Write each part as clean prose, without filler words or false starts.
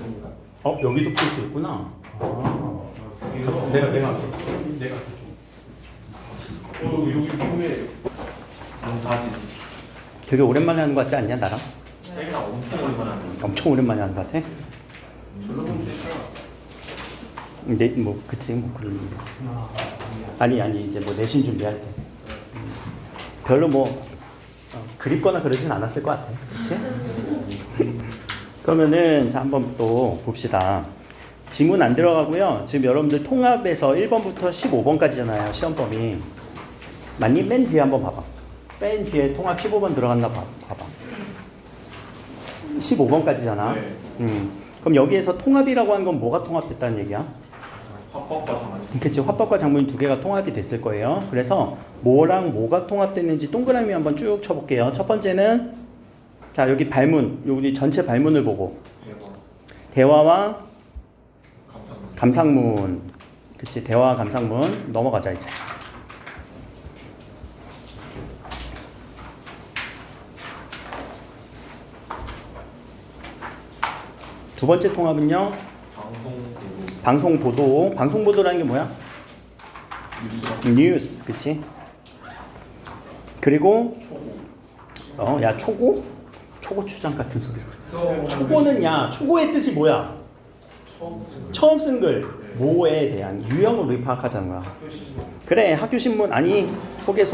있습니다. 여기도 풀 수 있구나. 내가 여기 위에 너무 다지. 되게 오랜만에 하는 거 같지 않냐 나랑? 셀이랑 엄청 오랜만에 하는 거. 엄청 오랜만에 하는 거 같아. 절로 보면 되잖아. 네, 뭐 그치 뭐 그런. 아니 이제 뭐 내신 준비할 때. 별로 뭐 그립거나 그러진 않았을 것 같아. 그치? 그러면은 자 한번 또 봅시다. 지문 안 들어가고요. 지금 여러분들 통합에서 1번부터 15번까지잖아요. 시험범위. 맞니? 맨 뒤에 한번 봐봐. 맨 뒤에 통합 15번 들어갔나 봐봐. 15번까지잖아. 네. 그럼 여기에서 통합이라고 하는 건 뭐가 통합됐다는 얘기야? 화법과 장만. 그치. 화법과 장문 두 개가 통합이 됐을 거예요. 그래서 뭐랑 뭐가 통합됐는지 동그라미 한번 쭉 쳐볼게요. 첫 번째는 자 여기 발문, 여기 전체 발문을 보고 대화와 감상문. 그치. 대화와 감상문 넘어가자 이제. 두 번째 통합은요. 방송보도. 방송보도라는 게 뭐야? 뉴스. 그치? 그리고 야 초고? 초고추장 같은 소리로. 초고는 야 초고의 뜻이 뭐야? 처음 쓴 글. 뭐에 대한 유형을 우리 파악하자는 거야. 그래 학교 신문. 아니 소개.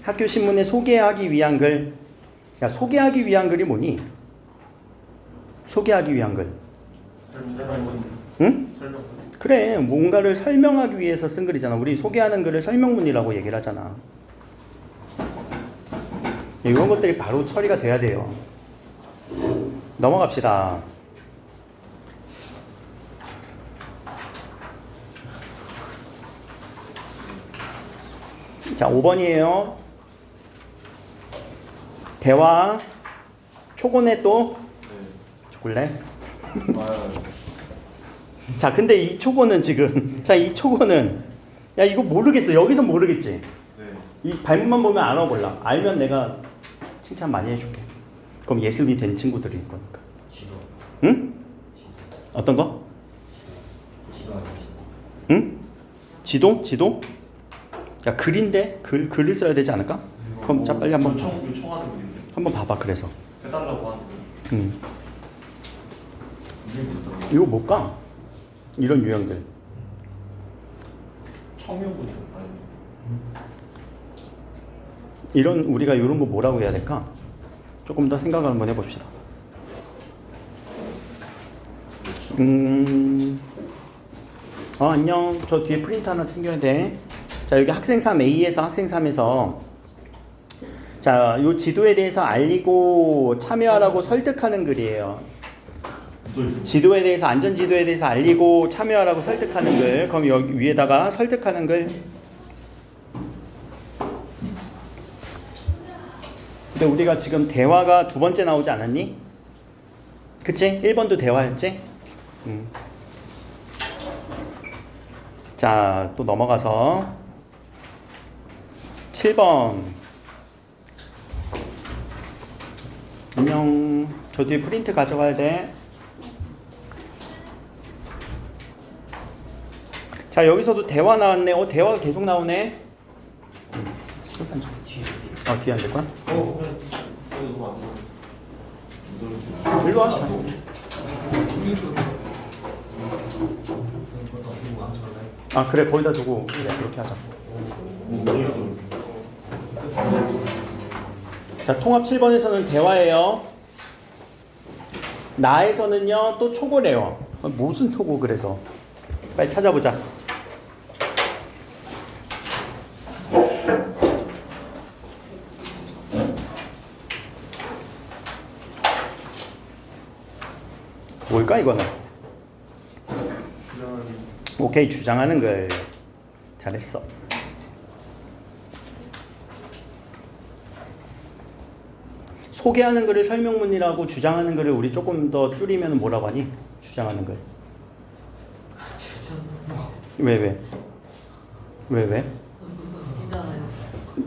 학교 신문에 소개하기 위한 글. 야 소개하기 위한 글이 뭐니? 소개하기 위한 글. 응? 그래 뭔가를 설명하기 위해서 쓴 글이잖아. 우리 소개하는 글을 설명문이라고 얘기를 하잖아. 이런 것들이 바로 처리가 돼야 돼요. 넘어갑시다. 자 5번이에요. 대화 초고네 또 죽을래? 자 근데 이 초고는 지금 자 이 초고는 야 이거 모르겠어. 여기서 모르겠지. 이 발문만 보면 알아 몰라. 알면 내가 칭찬 많이 해줄게. 그럼 예습이 된 친구들일 거니까. 응? 어떤 거? 응? 지도? 야 글인데 글을 써야 되지 않을까? 그럼 자 빨리 한번 요청하는 분인데. 한번 봐봐. 그래서 해달라고 하는 분. 이거 뭘까? 이런 유형들. 청명분. 이런 우리가 이런 거 뭐라고 해야 될까? 조금 더 생각을 한번 해봅시다. 안녕. 저 뒤에 프린트 하나 챙겨야 돼. 자 여기 학생 3A에서 학생 3에서 자 요 지도에 대해서 알리고 참여하라고 설득하는 글이에요. 지도에 대해서 안전지도에 대해서 알리고 참여하라고 설득하는 글. 그럼 여기 위에다가 설득하는 글. 근데 우리가 지금 대화가 두 번째 나오지 않았니? 그치? 1번도 대화였지? 자, 또 넘어가서 7번. 안녕. 저 뒤에 프린트 가져가야 돼. 자, 여기서도 대화 나왔네. 대화가 계속 나오네. 뒤에 앉을 거야? 일로 와. 그래 거기다 두고 그래 그렇게 하자. 자 통합 7번에서는 대화예요. 나에서는요 또 초고래요. 무슨 초고 그래서 빨리 찾아보자. 뭘까 이거는? 오케이 주장하는 걸 잘했어. 소개하는 글을 설명문이라고 주장하는 글을 우리 조금 더 줄이면 뭐라고 하니? 주장하는 글. 왜?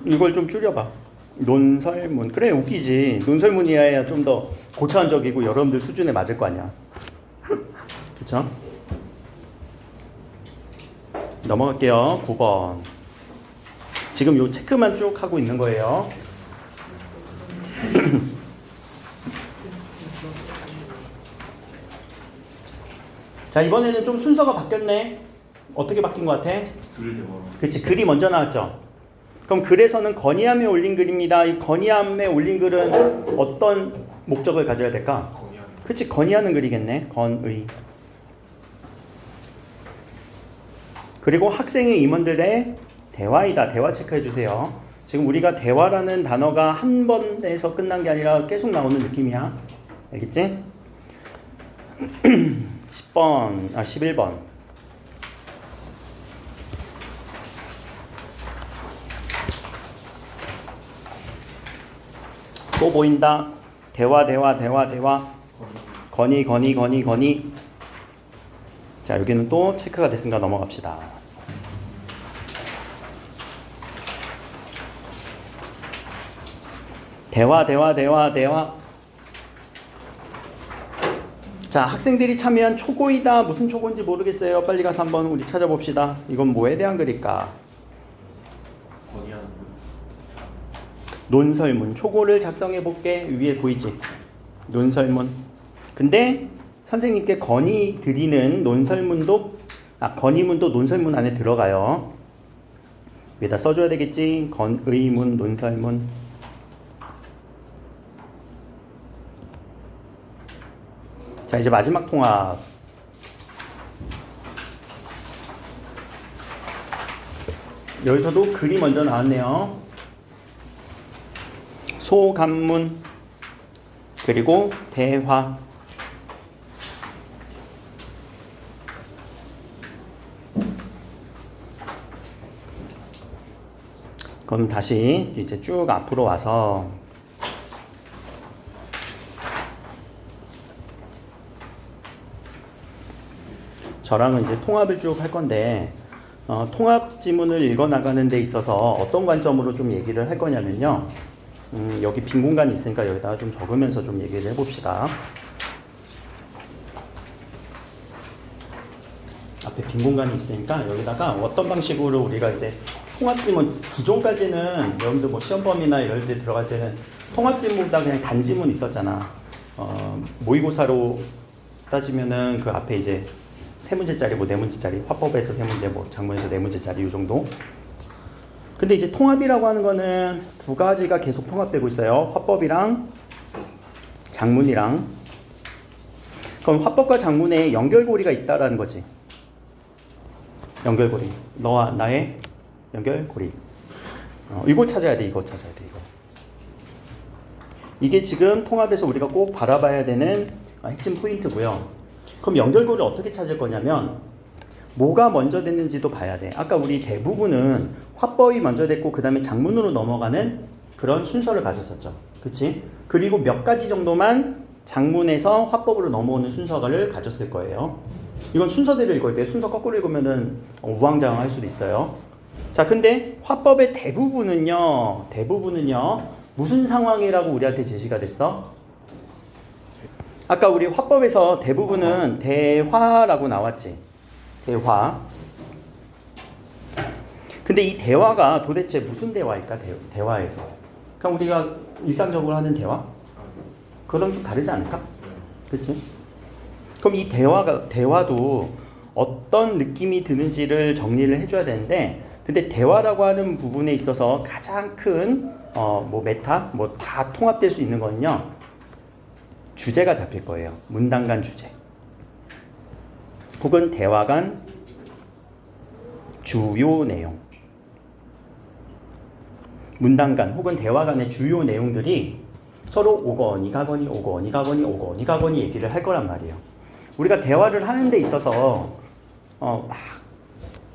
이걸 좀 줄여봐. 논설문. 그래 웃기지. 논설문이어야 좀 더 고차원적이고 여러분들 수준에 맞을 거 아니야. 그쵸? 넘어갈게요. 9번. 지금 요 체크만 쭉 하고 있는 거예요. 자, 이번에는 좀 순서가 바뀌었네. 어떻게 바뀐 것 같아? 그치, 글이 먼저 나왔죠. 그럼 글에서는 건의함에 올린 글입니다. 이 건의함에 올린 글은 어떤 목적을 가져야 될까? 그치, 건의하는 글이겠네. 건의. 그리고 학생의 임원들의 대화이다. 대화 체크해 주세요. 지금 우리가 대화라는 단어가 한 번에서 끝난 게 아니라 계속 나오는 느낌이야. 알겠지? 11번. 또 보인다. 대화. 건의. 자, 여기는 또 체크가 됐으니까 넘어갑시다. 대화. 자, 학생들이 참여한 초고이다. 무슨 초고인지 모르겠어요. 빨리 가서 한번 우리 찾아봅시다. 이건 뭐에 대한 글일까? 논설문. 초고를 작성해 볼게. 위에 보이지? 논설문. 근데 선생님께 건의 드리는 논설문도 건의문도 논설문 안에 들어가요. 위에다 써줘야 되겠지? 건의문, 논설문. 자, 이제 마지막 통합. 여기서도 글이 먼저 나왔네요. 소감문, 그리고 대화. 그럼 다시 이제 쭉 앞으로 와서 저랑은 이제 통합을 쭉 할 건데 통합 지문을 읽어 나가는 데 있어서 어떤 관점으로 좀 얘기를 할 거냐면요. 여기 빈 공간이 있으니까 여기다가 좀 적으면서 좀 얘기를 해봅시다. 앞에 빈 공간이 있으니까 여기다가 어떤 방식으로 우리가 이제 통합 지문, 기존까지는 여러분들 뭐 시험범위나 이럴 때 들어갈 때는 통합 지문보다 그냥 단지문 있었잖아. 모의고사로 따지면은 그 앞에 이제 3문제짜리, 뭐 4문제짜리, 화법에서 3문제, 뭐 작문에서 4문제짜리 이 정도. 근데 이제 통합이라고 하는 거는 두 가지가 계속 통합되고 있어요. 화법이랑 작문이랑. 그럼 화법과 작문에 연결고리가 있다라는 거지. 연결고리. 너와 나의 연결고리. 이걸 찾아야 돼. 이거. 이게 지금 통합에서 우리가 꼭 바라봐야 되는 핵심 포인트고요. 그럼 연결고리를 어떻게 찾을 거냐면 뭐가 먼저 됐는지도 봐야 돼. 아까 우리 대부분은 화법이 먼저 됐고 그 다음에 작문으로 넘어가는 그런 순서를 가졌었죠. 그치? 그리고 몇 가지 정도만 작문에서 화법으로 넘어오는 순서를 가졌을 거예요. 이건 순서대로 읽을 때 순서 거꾸로 읽으면은 우왕좌왕할 수도 있어요. 자, 근데 화법의 대부분은요 무슨 상황이라고 우리한테 제시가 됐어? 아까 우리 화법에서 대부분은 대화라고 나왔지. 대화. 근데 이 대화가 도대체 무슨 대화일까? 대화에서. 그럼 우리가 일상적으로 하는 대화? 그럼 좀 다르지 않을까? 그치? 그럼 이 대화도 어떤 느낌이 드는지를 정리를 해줘야 되는데, 근데 대화라고 하는 부분에 있어서 가장 큰 뭐 메타, 뭐 다 통합될 수 있는 거는요, 주제가 잡힐 거예요. 문단 간 주제. 혹은 대화 간 주요 내용. 문단 간 혹은 대화 간의 주요 내용들이 서로 오거니 가거니 얘기를 할 거란 말이에요. 우리가 대화를 하는 데 있어서 막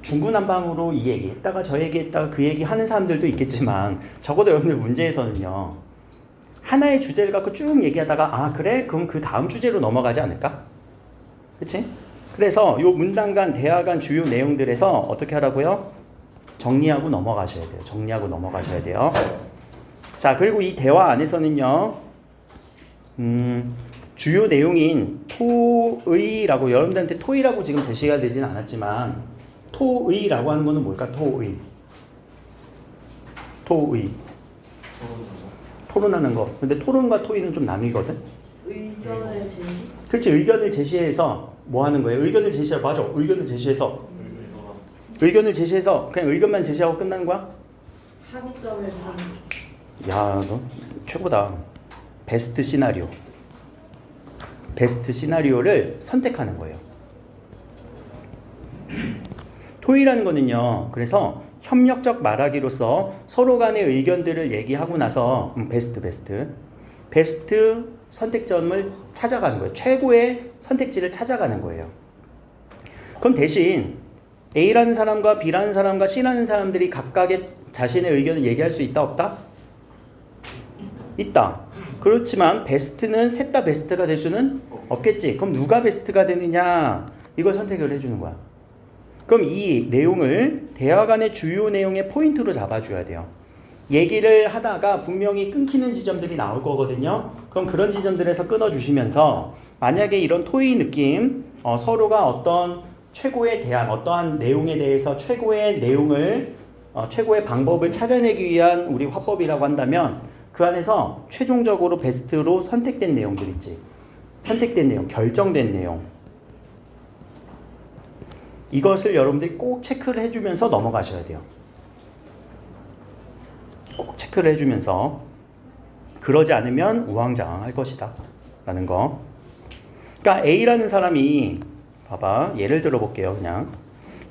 중구난방으로 이 얘기 했다가 저 얘기 했다가 그 얘기 하는 사람들도 있겠지만, 적어도 여러분들 문제에서는요, 하나의 주제를 갖고 쭉 얘기하다가 그래? 그럼 그 다음 주제로 넘어가지 않을까? 그치? 그래서 요 문단 간, 대화 간 주요 내용들에서 어떻게 하라고요? 정리하고 넘어가셔야 돼요. 자, 그리고 이 대화 안에서는요, 주요 내용인 토의라고 여러분들한테 토의라고 지금 제시가 되진 않았지만 토의라고 하는 거는 뭘까? 토의. 토론하는 거. 근데 토론과 토의는 좀 나뉘거든. 의견을 제시? 그렇지. 의견을 제시해서 뭐 하는 거예요? 의견을 제시해. 맞아. 의견을 제시해서 그냥 의견만 제시하고 끝나는 거야? 합의점을 찾는. 야, 너 최고다. 베스트 시나리오를 선택하는 거예요. 토의라는 거는요. 그래서 협력적 말하기로서 서로 간의 의견들을 얘기하고 나서 베스트 선택점을 찾아가는 거예요. 최고의 선택지를 찾아가는 거예요. 그럼 대신 A라는 사람과 B라는 사람과 C라는 사람들이 각각의 자신의 의견을 얘기할 수 있다 없다? 있다. 그렇지만 베스트는 셋 다 베스트가 될 수는 없겠지. 그럼 누가 베스트가 되느냐? 이걸 선택을 해주는 거야. 그럼 이 내용을 대화 간의 주요 내용의 포인트로 잡아줘야 돼요. 얘기를 하다가 분명히 끊기는 지점들이 나올 거거든요. 그럼 그런 지점들에서 끊어주시면서 만약에 이런 토의 느낌, 서로가 어떤 최고의 대안, 어떠한 내용에 대해서 최고의 내용을, 최고의 방법을 찾아내기 위한 우리 화법이라고 한다면 그 안에서 최종적으로 베스트로 선택된 내용들 있지. 선택된 내용, 결정된 내용. 이것을 여러분들이 꼭 체크를 해주면서 넘어가셔야 돼요. 꼭 체크를 해주면서 그러지 않으면 우왕좌왕할 것이다 라는 거. 그러니까 A라는 사람이 봐봐, 예를 들어 볼게요. 그냥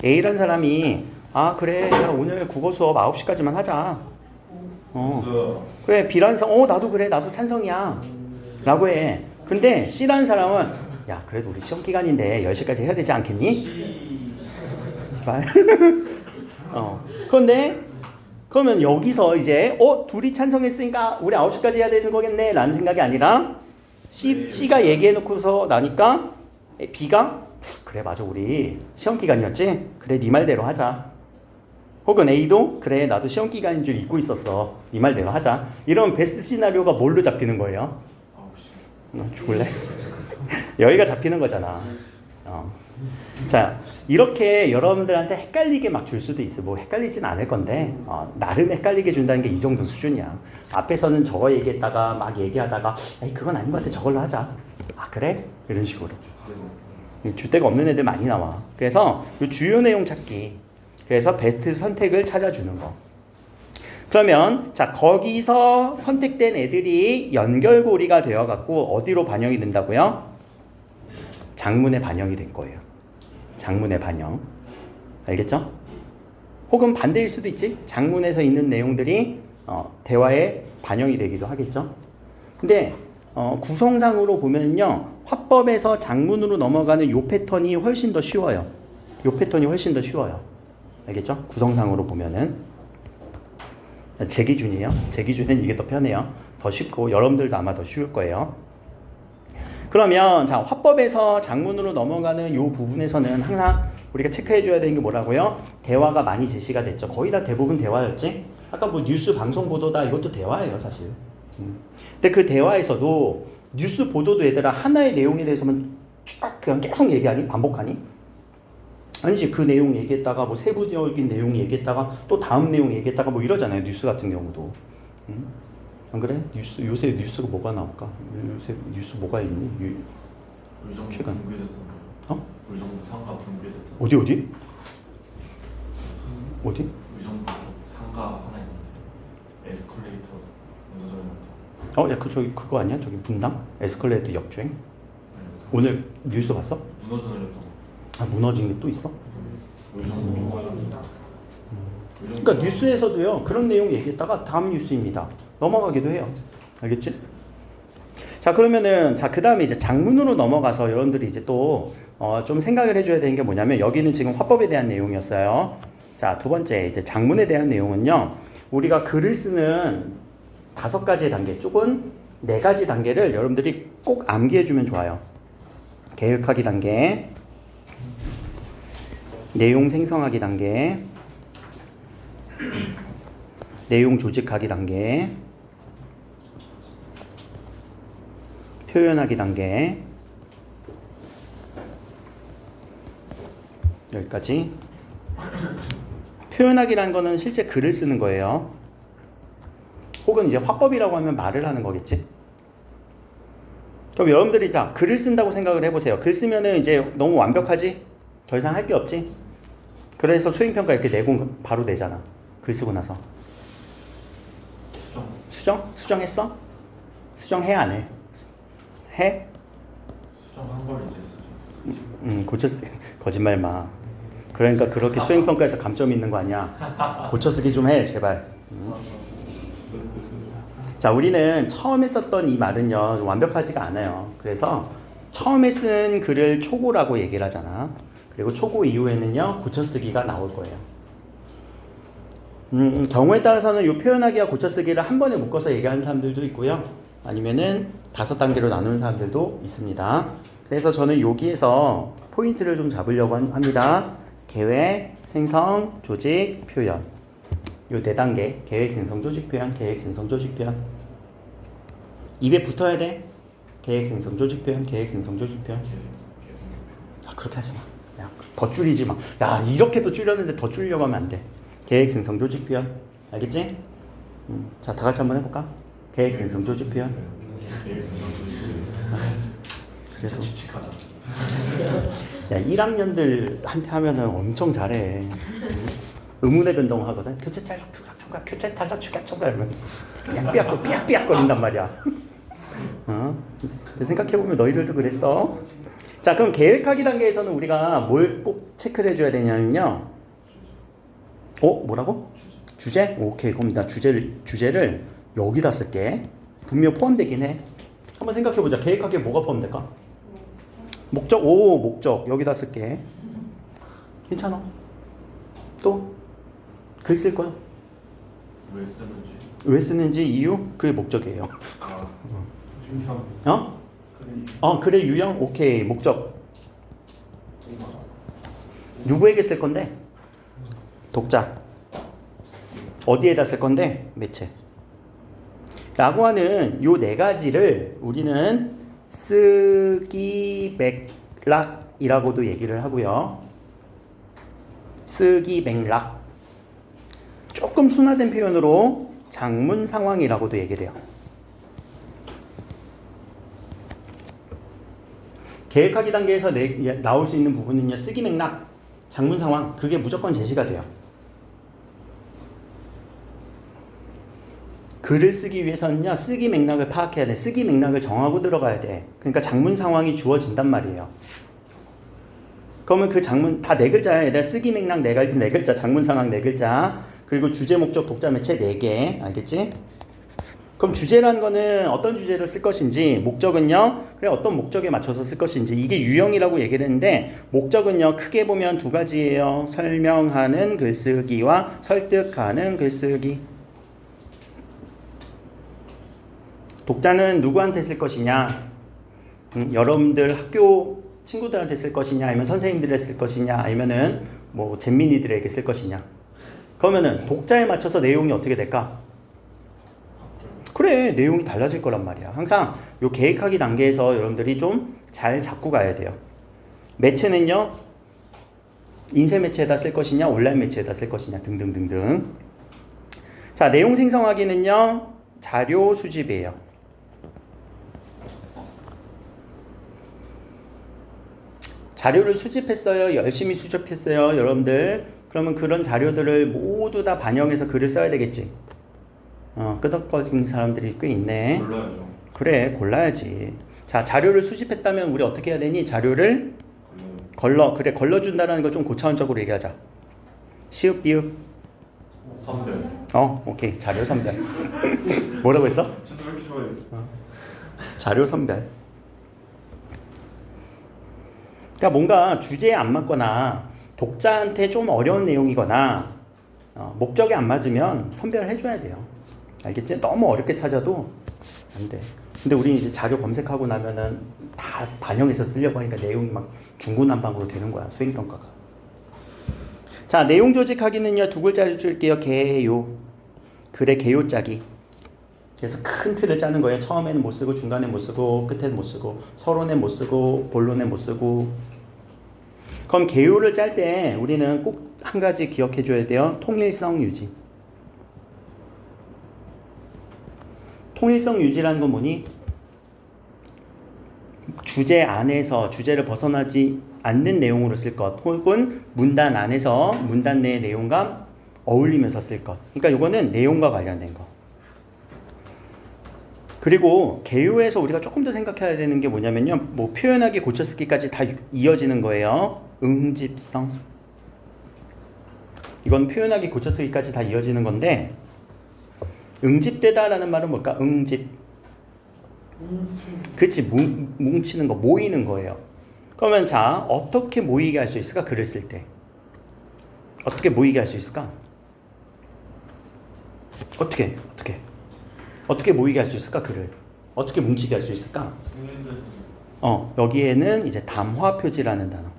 A라는 사람이 아 그래 야, 오늘 국어 수업 9시까지만 하자. 그래. B라는 사람 나도 그래, 나도 찬성이야 라고 해. 근데 C라는 사람은 야 그래도 우리 시험 기간인데 10시까지 해야 되지 않겠니? 제발. 그런데 그러면 여기서 이제 둘이 찬성했으니까 우리 9시까지 해야 되는 거겠네 라는 생각이 아니라 C가 얘기해 놓고서 나니까 B가 그래 맞아 우리 시험 기간이었지? 그래 네 말대로 하자. 혹은 A도 그래 나도 시험 기간인 줄 잊고 있었어. 네 말대로 하자. 이러면 베스트 시나리오가 뭘로 잡히는 거예요? 너 죽을래? 여기가 잡히는 거잖아. 자 이렇게 여러분들한테 헷갈리게 막 줄 수도 있어. 뭐 헷갈리진 않을 건데 나름 헷갈리게 준다는 게 이 정도 수준이야. 앞에서는 저거 얘기했다가 막 얘기하다가 에이 그건 아닌 것 같아 저걸로 하자. 아 그래? 이런 식으로 줏대가 없는 애들 많이 나와. 그래서 이 주요 내용 찾기. 그래서 베스트 선택을 찾아주는 거. 그러면 자 거기서 선택된 애들이 연결고리가 되어갖고 어디로 반영이 된다고요? 장문에 반영이 된 거예요. 장문의 반영. 알겠죠? 혹은 반대일 수도 있지. 장문에서 있는 내용들이 대화에 반영이 되기도 하겠죠. 근데 구성상으로 보면요. 화법에서 장문으로 넘어가는 요 패턴이 훨씬 더 쉬워요. 요 패턴이 훨씬 더 쉬워요. 알겠죠? 구성상으로 보면은 제 기준이에요. 제 기준엔 이게 더 편해요. 더 쉽고 여러분들도 아마 더 쉬울 거예요. 그러면 자 화법에서 장문으로 넘어가는 요 부분에서는 항상 우리가 체크해 줘야 되는 게 뭐라고요? 대화가 많이 제시가 됐죠. 거의 다 대부분 대화였지. 아까 뭐 뉴스 방송 보도다 이것도 대화예요 사실. 근데 그 대화에서도 뉴스 보도도 얘들아 하나의 내용에 대해서만 쫙 그냥 계속 얘기하니? 반복하니? 아니지. 그 내용 얘기했다가 뭐 세부적인 내용 얘기했다가 또 다음 내용 얘기했다가 뭐 이러잖아요. 뉴스 같은 경우도. 안 그래? 요새 뉴스가 뭐가 나올까? 요새 뉴스 뭐가 있니? 의정부 최근. 붕괴됐었나요? 의정부 상가 붕괴됐던. 어디? 의정부 쪽 상가 하나 있는데 에스컬레이터 무너져요. 야 그거 아니야? 저기 분당 에스컬레이터 역주행? 오늘 뉴스 봤어? 무너져 내렸던 거. 아 무너진 게 또 있어? 의정부. 그러니까 뉴스에서도요 그런 내용 얘기했다가 다음 뉴스입니다 넘어가기도 해요. 알겠지? 자 그러면은 그 다음에 이제 장문으로 넘어가서 여러분들이 이제 또 좀 생각을 해줘야 되는 게 뭐냐면 여기는 지금 화법에 대한 내용이었어요. 자 두 번째 이제 장문에 대한 내용은요 우리가 글을 쓰는 5가지의 단계 쪽은 4가지 단계를 여러분들이 꼭 암기해주면 좋아요. 계획하기 단계, 내용 생성하기 단계, 내용 조직하기 단계, 표현하기 단계 여기까지. 표현하기라는 거는 실제 글을 쓰는 거예요. 혹은 이제 화법이라고 하면 말을 하는 거겠지. 그럼 여러분들이 자 글을 쓴다고 생각을 해보세요. 글 쓰면은 이제 너무 완벽하지? 더 이상 할 게 없지? 그래서 수행평가 이렇게 내고 바로 내잖아. 글 쓰고 나서. 수정. 수정했어? 수정해 안 해? 해? 수정한 걸 이제 쓰죠. 고쳤어. 거짓말 마. 그러니까 그렇게 수행평가에서 감점이 있는 거 아니야. 고쳐쓰기 좀 해 제발. 자, 우리는 처음에 썼던 이 말은요 완벽하지가 않아요. 그래서 처음에 쓴 글을 초고라고 얘기를 하잖아. 그리고 초고 이후에는요 고쳐쓰기가 나올 거예요. 경우에 따라서는 이 표현하기와 고쳐쓰기를 한 번에 묶어서 얘기하는 사람들도 있고요. 아니면은 5단계로 나누는 사람들도 있습니다. 그래서 저는 여기에서 포인트를 좀 잡으려고 합니다. 계획, 생성, 조직, 표현. 요 4단계. 계획, 생성, 조직, 표현. 계획, 생성, 조직, 표현. 입에 붙어야 돼. 계획, 생성, 조직, 표현. 계획, 생성, 조직, 표현. 야, 그렇게 하지 마. 야, 더 줄이지 마. 야, 이렇게도 줄였는데 더 줄이려고 하면 안 돼. 계획, 생성, 조직, 표현. 알겠지? 자, 다 같이 한번 해볼까? 계획, 생성, 조직, 표현. 그래서 칙칙하다. 야, 1학년들한테 하면은 엄청 잘해. 의문의 변동 하거든. 교체 탈락, 추가, 첨가, 교체 탈락, 추가, 첨가 이러면 그냥 삐약삐약 거린단 말이야. 근데 생각해보면 너희들도 그랬어. 자, 그럼 계획하기 단계에서는 우리가 뭘 꼭 체크를 해줘야 되냐면요. 뭐라고? 주제? 오케이. 그럼 나 주제를 여기다 쓸게. 분명 포함되긴 해. 한번 생각해보자. 계획하기에 뭐가 포함될까? 목적. 목적. 여기다 쓸게. 괜찮아. 또? 글 쓸 거야. 왜 쓰는지. 왜 쓰는지 이유? 그게 목적이에요. 유형. 그래 유형? 오케이. 목적. 누구에게 쓸 건데? 독자. 어디에다 쓸 건데? 매체. 라고 하는 요 4가지를 우리는 쓰기 맥락이라고도 얘기를 하고요. 쓰기 맥락. 조금 순화된 표현으로 장문 상황이라고도 얘기를 해요. 계획하기 단계에서 나올 수 있는 부분은요. 쓰기 맥락, 장문 상황. 그게 무조건 제시가 돼요. 글을 쓰기 위해서는요. 쓰기 맥락을 파악해야 돼. 쓰기 맥락을 정하고 들어가야 돼. 그러니까 장문 상황이 주어진단 말이에요. 그러면 그 장문 다 4글자야. 얘들 쓰기 맥락 4글자, 장문 상황 4글자, 그리고 주제, 목적, 독자, 매체 4개. 알겠지? 그럼 주제라는 거는 어떤 주제를 쓸 것인지, 목적은요. 그래 어떤 목적에 맞춰서 쓸 것인지. 이게 유형이라고 얘기를 했는데 목적은요. 크게 보면 2가지예요. 설명하는 글쓰기와 설득하는 글쓰기. 독자는 누구한테 쓸 것이냐? 여러분들 학교 친구들한테 쓸 것이냐? 아니면 선생님들에게 쓸 것이냐? 아니면은 뭐 잼민이들에게 쓸 것이냐? 그러면은 독자에 맞춰서 내용이 어떻게 될까? 그래, 내용이 달라질 거란 말이야. 항상 요 계획하기 단계에서 여러분들이 좀 잘 잡고 가야 돼요. 매체는요. 인쇄 매체에다 쓸 것이냐? 온라인 매체에다 쓸 것이냐? 등등등등. 자, 내용 생성하기는요. 자료 수집이에요. 자료를 수집했어요. 열심히 수집했어요. 여러분들. 그러면 그런 자료들을 모두 다 반영해서 글을 써야 되겠지. 끄덕거리는 사람들이 꽤 있네. 골라야죠. 그래, 골라야지. 자, 자료를 수집했다면 우리 어떻게 해야 되니? 자료를 걸러준다는 거 좀 고차원적으로 얘기하자. 시읍, 비읍. 선별. 오케이. 자료 선별. 뭐라고 했어? 저도 왜 이렇게 좋아해요? 자료 선별. 그러니까 뭔가 주제에 안 맞거나 독자한테 좀 어려운 내용이거나 목적에 안 맞으면 선별해줘야 돼요. 알겠지? 너무 어렵게 찾아도 안 돼. 근데 우리 이제 자료 검색하고 나면은 다 반영해서 쓰려고 하니까 내용이 막 중구난방으로 되는 거야. 수행평가가. 자, 내용 조직하기는요. 2글자를 줄게요. 개요. 글의 개요 짜기. 그래서 큰 틀을 짜는 거예요. 처음에는 못 쓰고 중간에 못 쓰고 끝에는 못 쓰고 서론에 못 쓰고 본론에 못 쓰고. 그럼 개요를 짤 때 우리는 꼭 한 가지 기억해 줘야 돼요. 통일성 유지. 통일성 유지라는 건 뭐니? 주제 안에서 주제를 벗어나지 않는 내용으로 쓸 것, 혹은 문단 안에서 문단 내의 내용과 어울리면서 쓸 것. 그러니까 이거는 내용과 관련된 거. 그리고 개요에서 우리가 조금 더 생각해야 되는 게 뭐냐면요. 뭐 표현하기, 고쳐쓰기까지 다 이어지는 거예요. 응집성. 이건 표현하기, 고쳐쓰기까지 다 이어지는 건데, 응집되다라는 말은 뭘까? 응집. 그치, 뭉치는 거, 모이는 거예요. 그러면 자, 어떻게 모이게 할 수 있을까? 글을 쓸 때. 어떻게 모이게 할 수 있을까? 어떻게 모이게 할 수 있을까? 글을. 어떻게 뭉치게 할 수 있을까? 여기에는 이제 담화 표지라는 단어.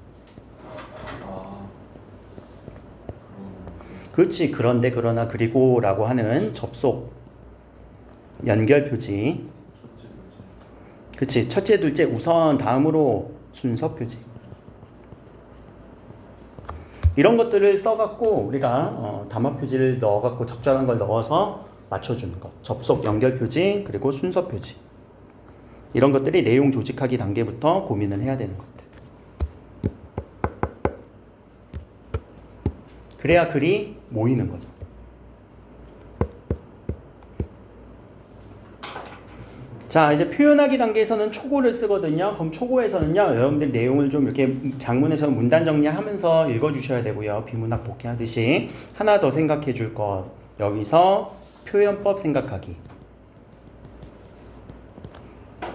그렇지. 그런데, 그러나, 그리고 라고 하는 접속, 연결 표지. 그치. 첫째, 둘째, 우선, 다음으로 순서 표지. 이런 것들을 써갖고 우리가 담화 표지를 넣어갖고 적절한 걸 넣어서 맞춰주는 것. 접속, 연결 표지, 그리고 순서 표지. 이런 것들이 내용 조직하기 단계부터 고민을 해야 되는 것들. 그래야 글이 모이는 거죠. 자, 이제 표현하기 단계에서는 초고를 쓰거든요. 그럼 초고에서는요, 여러분들이 내용을 좀 이렇게 장문에서 문단 정리하면서 읽어주셔야 되고요. 비문학 복귀하듯이. 하나 더 생각해 줄 것. 여기서 표현법 생각하기.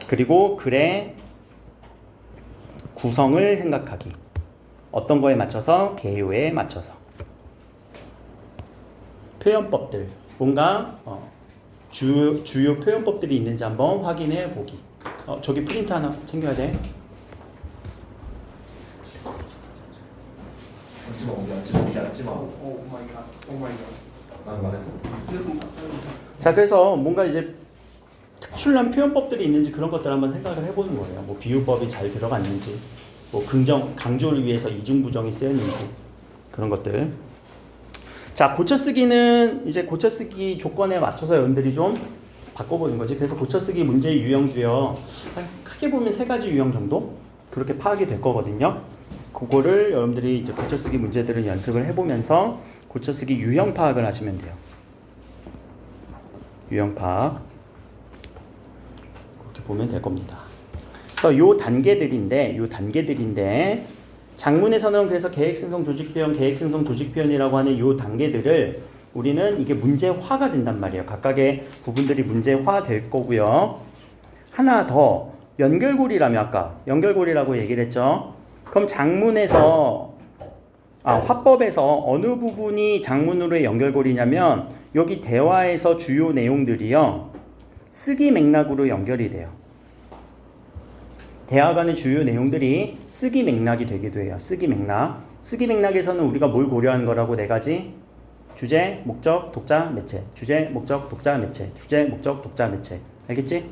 그리고 글의 구성을 생각하기. 어떤 거에 맞춰서? 개요에 맞춰서. 표현법들. 뭔가 주요 표현법들이 있는지 한번 확인해 보기. 저기 프린트 하나 챙겨야 돼. 앉지마. 난 말했어. 자, 그래서 뭔가 이제 특출난 표현법들이 있는지 그런 것들 한번 생각을 해보는 거예요. 뭐 비유법이 잘 들어갔는지, 뭐 강조를 위해서 이중부정이 쓰였는지 그런 것들. 자, 고쳐쓰기는 이제 고쳐쓰기 조건에 맞춰서 여러분들이 좀 바꿔보는 거지. 그래서 고쳐쓰기 문제 유형도요. 크게 보면 3가지 유형 정도 그렇게 파악이 될 거거든요. 그거를 여러분들이 이제 고쳐쓰기 문제들을 연습을 해보면서 고쳐쓰기 유형 파악을 하시면 돼요. 유형 파악. 그렇게 보면 될 겁니다. 그래서 요 단계들인데 장문에서는 그래서 계획생성 조직표현이라고 하는 이 단계들을 우리는 이게 문제화가 된단 말이에요. 각각의 부분들이 문제화 될 거고요. 하나 더, 연결고리라며 아까 연결고리라고 얘기를 했죠. 그럼 장문에서 화법에서 어느 부분이 장문으로의 연결고리냐면 여기 대화에서 주요 내용들이요. 쓰기 맥락으로 연결이 돼요. 대화 간의 주요 내용들이 쓰기 맥락이 되기도 해요. 쓰기 맥락. 쓰기 맥락에서는 우리가 뭘 고려하는 거라고 4가지? 주제, 목적, 독자, 매체. 주제, 목적, 독자, 매체. 주제, 목적, 독자, 매체. 알겠지?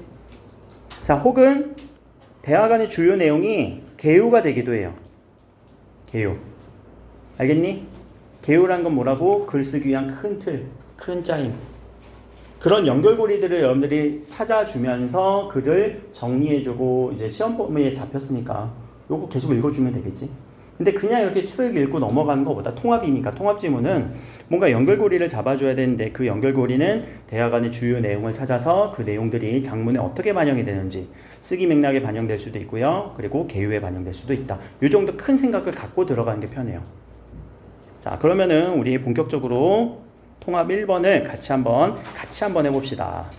자, 혹은 대화 간의 주요 내용이 개요가 되기도 해요. 개요. 알겠니? 개요란 건 뭐라고? 글 쓰기 위한 큰 틀, 큰 짜임. 그런 연결고리들을 여러분들이 찾아주면서 글을 정리해주고 이제 시험범위에 잡혔으니까 요거 계속 읽어주면 되겠지. 근데 그냥 이렇게 쭉 읽고 넘어가는 것보다 통합이니까 통합지문은 뭔가 연결고리를 잡아줘야 되는데 그 연결고리는 대화 간의 주요 내용을 찾아서 그 내용들이 장문에 어떻게 반영이 되는지 쓰기 맥락에 반영될 수도 있고요. 그리고 개요에 반영될 수도 있다. 요 정도 큰 생각을 갖고 들어가는 게 편해요. 자, 그러면은 우리 본격적으로 통합 1번을 같이 한번 해봅시다.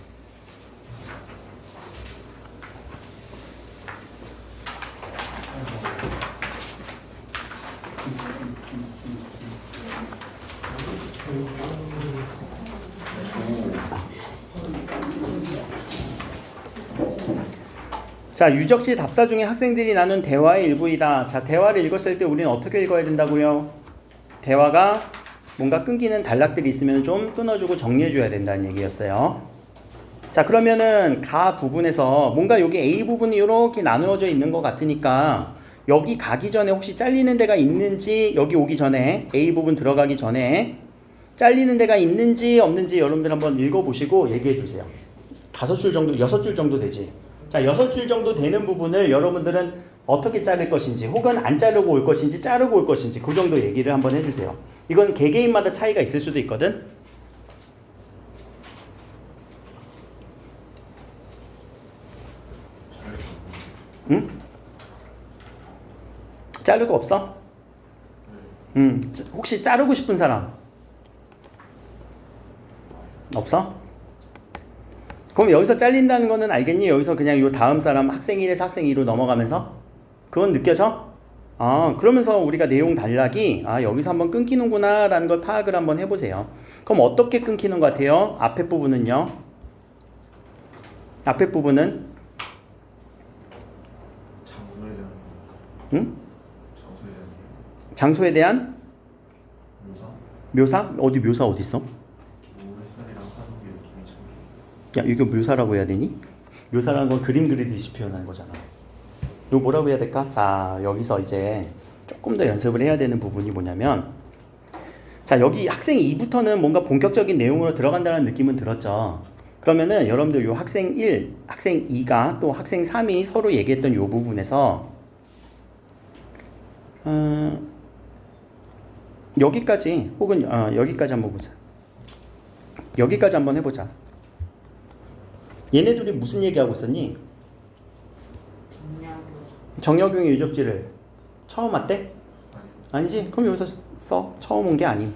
자, 유적시 답사 중에 학생들이 나눈 대화의 일부이다. 자, 대화를 읽었을 때 우리는 어떻게 읽어야 된다고요? 대화가 뭔가 끊기는 단락들이 있으면 좀 끊어주고 정리해줘야 된다는 얘기였어요. 자, 그러면은 가 부분에서 뭔가 여기 A 부분이 이렇게 나누어져 있는 것 같으니까 여기 가기 전에 혹시 잘리는 데가 있는지, 여기 오기 전에 A 부분 들어가기 전에 잘리는 데가 있는지 없는지 여러분들 한번 읽어보시고 얘기해 주세요. 5줄 정도, 6줄 정도 되지. 자, 6줄 정도 되는 부분을 여러분들은 어떻게 자를 것인지, 혹은 안 자르고 올 것인지 자르고 올 것인지 그 정도 얘기를 한번 해주세요. 이건 개개인마다 차이가 있을 수도 있거든. 응? 자르고 없어? 혹시 자르고 싶은 사람? 없어? 그럼 여기서 잘린다는 거는 알겠니? 여기서 그냥 요 다음 사람 학생 1에서 학생 2로 넘어가면서? 그건 느껴져? 그러면서 우리가 내용 단락이 여기서 한번 끊기는구나 라는 걸 파악을 한번 해보세요. 그럼 어떻게 끊기는 것 같아요? 앞에 부분은요? 앞에 부분은? 장소에 대한 응? 장소에 대한 장소에 대한? 묘사? 묘사? 어디 묘사 어디 있어? 햇살이랑 한옥의 느낌이 참. 야, 이거 묘사라고 해야 되니? 묘사라는 건 그림 그리듯이 표현하는 거잖아. 이거 뭐라고 해야 될까? 자, 여기서 이제 조금 더 연습을 해야 되는 부분이 뭐냐면, 자, 여기 학생 2부터는 뭔가 본격적인 내용으로 들어간다는 느낌은 들었죠. 그러면은 여러분들 요 학생 1, 학생 2가 또 학생 3이 서로 얘기했던 요 부분에서 여기까지 혹은 여기까지 한번 보자. 여기까지 한번 해보자. 얘네 둘이 무슨 얘기하고 있었니? 정약용의 유적지를 처음 왔대? 아니지? 그럼 여기서 써. 처음 온 게 아님.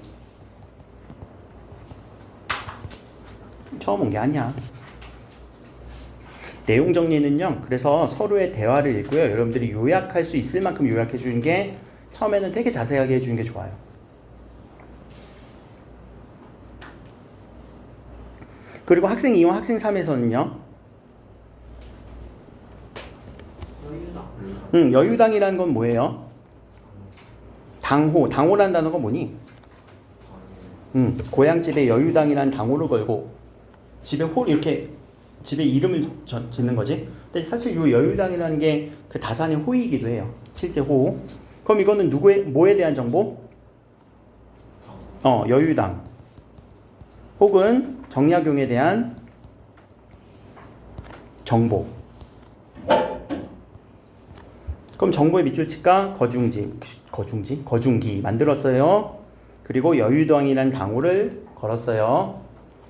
처음 온 게 아니야. 내용 정리는요. 그래서 서로의 대화를 읽고요. 여러분들이 요약할 수 있을 만큼 요약해 주는 게 처음에는 되게 자세하게 해주는 게 좋아요. 그리고 학생 2와 학생 3에서는요. 여유당이라는 건 뭐예요? 당호. 당호라는 단어가 뭐니? 고향집에 여유당이라는 당호를 걸고 집에 이렇게 집에 이름을 짓는 거지. 근데 사실 이 여유당이라는 게 그 다산의 호이기도 해요. 실제 호. 그럼 이거는 뭐에 대한 정보? 여유당. 혹은 정약용에 대한 정보. 그럼 정보의 밑줄 칠까? 거중기 만들었어요. 그리고 여유당이라는 당호를 걸었어요.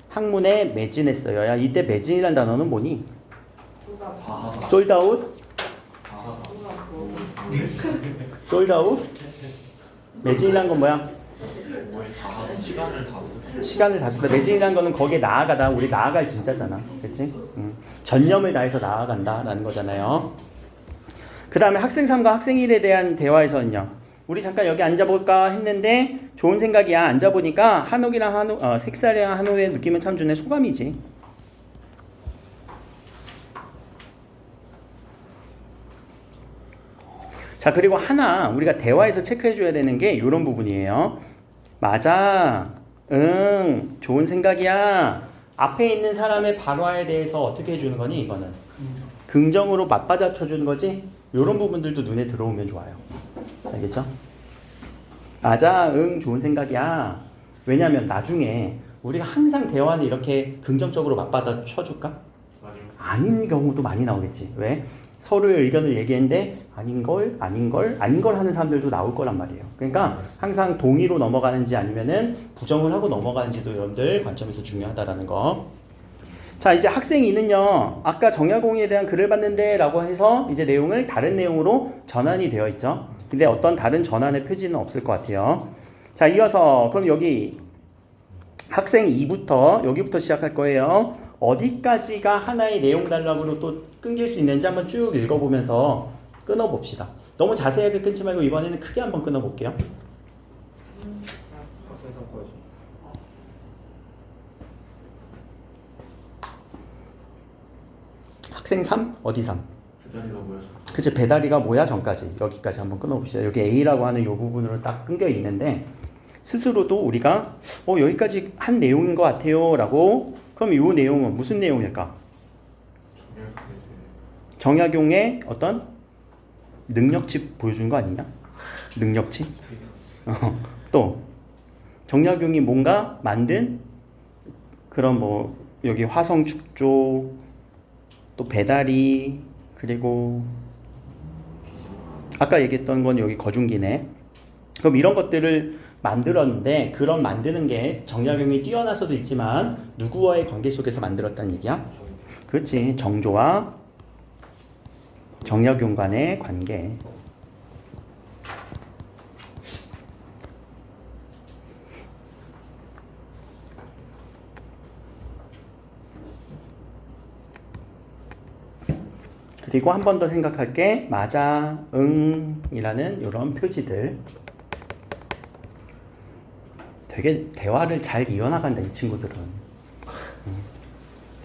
학문에 매진했어요. 야, 이때 매진이라는 단어는 뭐니? 솔드아웃? 솔드아웃? 매진이란 건 뭐야? 시간을 다 쓰다. 매진이란 거는 거기에 나아가다. 우리 나아갈 진짜잖아. 그치? 전념을 다해서 나아간다라는 거잖아요. 그 다음에 학생 3과 학생 1에 대한 대화에서는요. 우리 잠깐 여기 앉아볼까 했는데 좋은 생각이야. 앉아보니까 한옥이랑 색살이랑 한옥의 느낌은 참 좋네. 소감이지. 자, 그리고 하나 우리가 대화에서 체크해줘야 되는 게 이런 부분이에요. 맞아. 응. 좋은 생각이야. 앞에 있는 사람의 발화에 대해서 어떻게 해주는 거니? 이거는 긍정으로 맞받아쳐 주는 거지. 이런 부분들도 눈에 들어오면 좋아요. 알겠죠? 맞아. 응. 좋은 생각이야. 왜냐면 나중에 우리가 항상 대화는 이렇게 긍정적으로 맞받아쳐 줄까? 아닌 경우도 많이 나오겠지. 왜? 서로의 의견을 얘기했는데 아닌 걸 하는 사람들도 나올 거란 말이에요. 그러니까 항상 동의로 넘어가는지 아니면은 부정을 하고 넘어가는지도 여러분들 관점에서 중요하다라는 거. 자, 이제 학생 2는요. 아까 정약용에 대한 글을 봤는데 라고 해서 이제 내용을 다른 내용으로 전환이 되어 있죠. 근데 어떤 다른 전환의 표지는 없을 것 같아요. 자, 이어서 그럼 여기 학생 2부터 여기부터 시작할 거예요. 어디까지가 하나의 내용 단락으로 또 끊길 수 있는지 한번 쭉 읽어보면서 끊어봅시다. 너무 자세하게 끊지 말고 이번에는 크게 한번 끊어볼게요. 학생 3? 어디 3? 배다리가 뭐야? 그치, 배다리가 뭐야 전까지. 여기까지 한번 끊어봅시다. 여기 A라고 하는 이 부분으로 딱 끊겨 있는데 스스로도 우리가 여기까지 한 내용인 것 같아요 라고. 그럼 이 내용은 무슨 내용일까? 정약용의 어떤 능력치 보여준 거 아니냐? 능력치? 또 정약용이 뭔가 만든 그런 뭐 여기 화성 축조 또 배다리 그리고 아까 얘기했던 건 여기 거중기네. 그럼 이런 것들을 만들었는데 그런 만드는 게 정약용이 뛰어나서도 있지만 누구와의 관계 속에서 만들었다는 얘기야? 그렇지. 정조와 정약용 간의 관계. 그리고 한 번 더 생각할게. 맞아, 응이라는 이런 표지들. 되게 대화를 잘 이어나간다, 이 친구들은.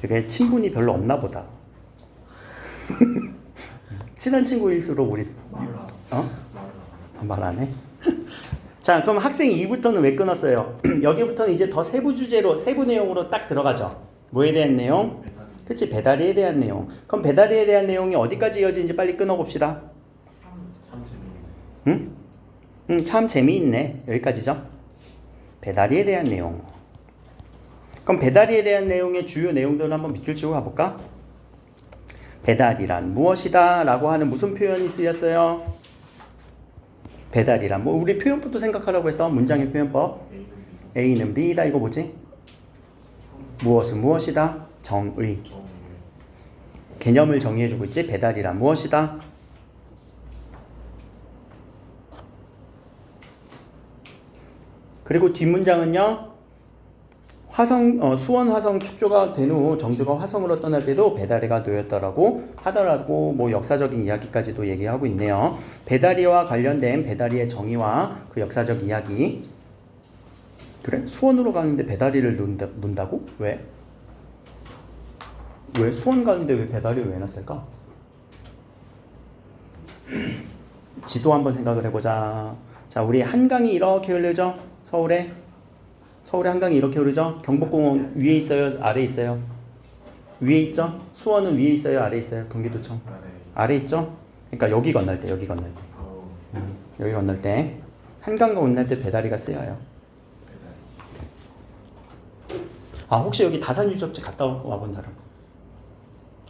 되게 친분이 별로 없나 보다. 친한 친구일수록 우리 말 안 해? 자, 그럼 학생 2부터는 왜 끊었어요? 여기부터는 이제 더 세부 주제로, 세부 내용으로 딱 들어가죠. 뭐에 대한 내용? 그치, 배다리에 대한 내용. 그럼 배다리에 대한 내용이 어디까지 이어지는지 빨리 끊어봅시다. 참 재밌네. 응? 참 재미있네. 여기까지죠. 배다리에 대한 내용. 그럼 배다리에 대한 내용의 주요 내용들을 한번 밑줄 치고 가볼까? 배다리란 무엇이다 라고 하는 무슨 표현이 쓰였어요? 배다리란 뭐 우리 표현법도 생각하라고 했어. 문장의 표현법. A는 B다. 이거 뭐지? 무엇은 무엇이다? 정의. 개념을 정의해주고 있지. 배다리란 무엇이다? 그리고 뒷문장은요. 수원 화성 축조가 된 후 정조가 화성으로 떠날 때도 배다리가 놓였다라고 하더라고 뭐 역사적인 이야기까지도 얘기하고 있네요. 배다리와 관련된 배다리의 정의와 그 역사적 이야기. 그래? 수원으로 가는데 배다리를 논다고? 왜? 왜 수원 가는데 왜 배다리를 왜 놨을까? 지도 한번 생각을 해보자. 자, 우리 한강이 이렇게 흐르죠? 서울에 한강이 이렇게 흐르죠? 경복궁은 위에 있어요? 아래 있어요? 위에 있죠? 수원은 위에 있어요? 아래 있어요? 경기도청? 아래 있죠? 그러니까 여기 건널 때 여기 건널 때 한강과 건널 때 배다리가 쓰여요. 아, 혹시 여기 다산유적지 갔다 와본 사람?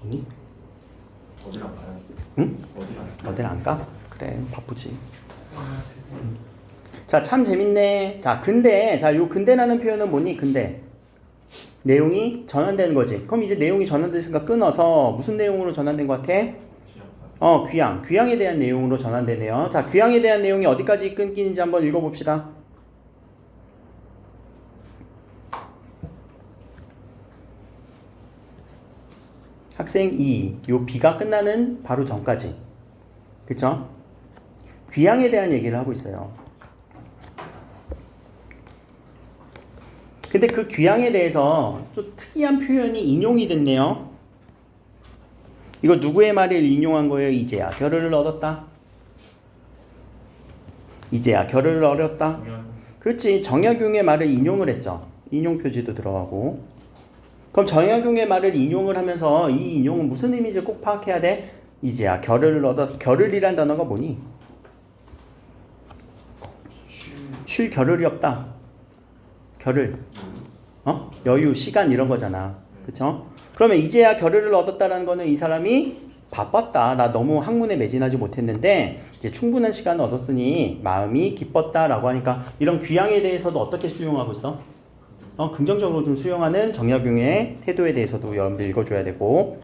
없니? 어딜 안 가요? 응? 어딜 안 가? 그래, 바쁘지. 자, 참 재밌네. 자, 근데, 요 근대라는 표현은 뭐니? 근대. 내용이 전환되는 거지. 그럼 이제 내용이 전환됐으니까 끊어서 무슨 내용으로 전환된 것 같아? 귀향. 귀향에 대한 내용으로 전환되네요. 자, 귀향에 대한 내용이 어디까지 끊기는지 한번 읽어봅시다. 학생 2. 요 B가 끝나는 바로 전까지. 그쵸? 귀향에 대한 얘기를 하고 있어요. 근데 그 귀향에 대해서 좀 특이한 표현이 인용이 됐네요. 이거 누구의 말을 인용한 거예요? 이제야 결의를 얻었다. 이제야 결의를 얻었다. 그렇지. 정약용의 말을 인용을 했죠. 인용 표지도 들어가고. 그럼 정약용의 말을 인용을 하면서 이 인용은 무슨 의미인지 꼭 파악해야 돼. 이제야 결의를 얻었. 결의란 단어가 뭐니? 쉴 겨를이 없다. 겨를. 여유, 시간 이런 거잖아. 그쵸? 그러면 이제야 겨를을 얻었다라는 거는 이 사람이 바빴다. 나 너무 학문에 매진하지 못했는데 이제 충분한 시간을 얻었으니 마음이 기뻤다라고 하니까 이런 귀향에 대해서도 어떻게 수용하고 있어? 긍정적으로 좀 수용하는 정약용의 태도에 대해서도 여러분들 읽어줘야 되고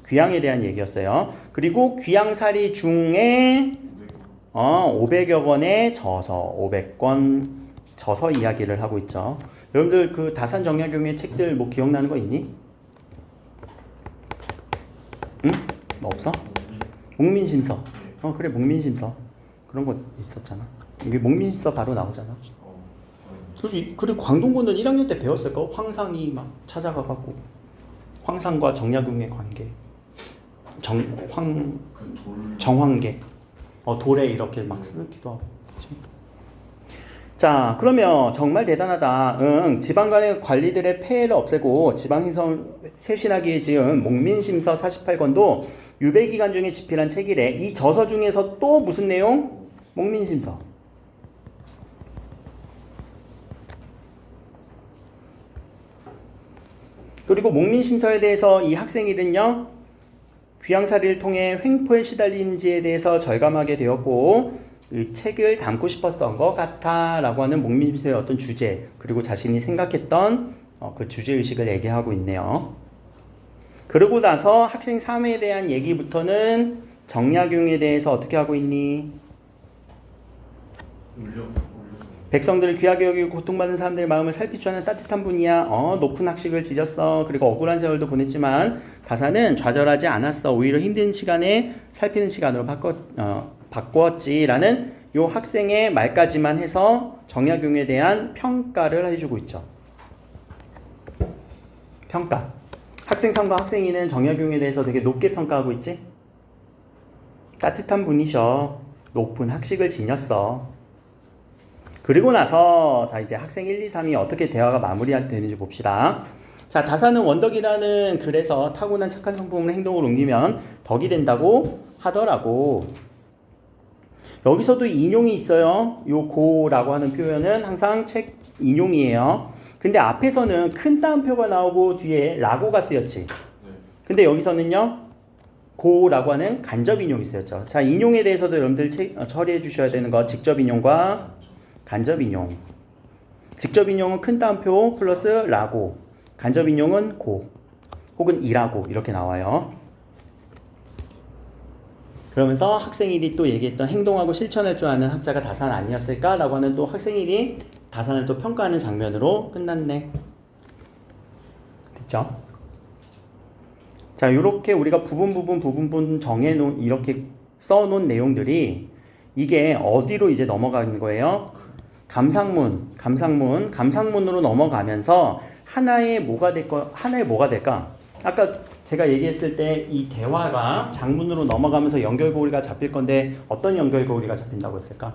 귀향에 대한 얘기였어요. 그리고 귀향살이 중에 500여 권의 저서, 500권 저서 이야기를 하고 있죠. 여러분들 그 다산 정약용의 책들 뭐 기억나는 거 있니? 응? 뭐 없어? 목민심서. 그래, 목민심서. 그런 거 있었잖아. 여기 목민심서 바로 나오잖아. 그리고 광동군은 1학년 때 배웠을 거. 황상이 막 찾아가갖고 황상과 정약용의 관계. 정황계. 돌에 이렇게 막 쓰기도 하고. 그치? 자, 그러면 정말 대단하다. 지방 간의 관리들의 폐해를 없애고 지방행성 쇄신하기에 지은 목민심서 48권도 유배기간 중에 집필한 책이래. 이 저서 중에서 또 무슨 내용? 목민심서. 그리고 목민심서에 대해서 이 학생일은요, 귀양살이를 통해 횡포에 시달리는지에 대해서 절감하게 되었고, 이 책을 담고 싶었던 것 같아 라고 하는 목민심서의 어떤 주제, 그리고 자신이 생각했던 그 주제의식을 얘기하고 있네요. 그러고 나서 학생 3회에 대한 얘기부터는 정약용에 대해서 어떻게 하고 있니? 백성들을 귀하게 여기고 고통받는 사람들의 마음을 살피주는 따뜻한 분이야. 높은 학식을 지졌어. 그리고 억울한 세월도 보냈지만 다사는 좌절하지 않았어. 오히려 힘든 시간에 살피는 시간으로 바꾸었지라는 요 학생의 말까지만 해서 정약용에 대한 평가를 해주고 있죠. 평가. 학생 3과 학생 2는 정약용에 대해서 되게 높게 평가하고 있지? 따뜻한 분이셔. 높은 학식을 지녔어. 그리고 나서 자 이제 학생 1, 2, 3이 어떻게 대화가 마무리되는지 봅시다. 자, 다사는 원덕이라는 글에서 타고난 착한 성품을 행동으로 옮기면 덕이 된다고 하더라고. 여기서도 인용이 있어요. 요 고라고 하는 표현은 항상 책 인용이에요. 근데 앞에서는 큰 따옴표가 나오고 뒤에 라고가 쓰였지. 근데 여기서는요, 고라고 하는 간접 인용이 쓰였죠. 자, 인용에 대해서도 여러분들 처리해 주셔야 되는 거, 직접 인용과 간접 인용. 직접 인용은 큰 따옴표 플러스 라고, 간접 인용은 고 혹은 이라고 이렇게 나와요. 그러면서 학생일이 또 얘기했던 행동하고 실천할 줄 아는 학자가 다산 아니었을까라고 하는 또 학생일이 다산을 또 평가하는 장면으로 끝났네. 됐죠? 자, 이렇게 우리가 부분 정해놓은 이렇게 써놓은 내용들이 이게 어디로 이제 넘어가는 거예요? 감상문으로 넘어가면서 하나의 뭐가 될까? 아까 제가 얘기했을 때 이 대화가 장문으로 넘어가면서 연결고리가 잡힐 건데 어떤 연결고리가 잡힌다고 했을까?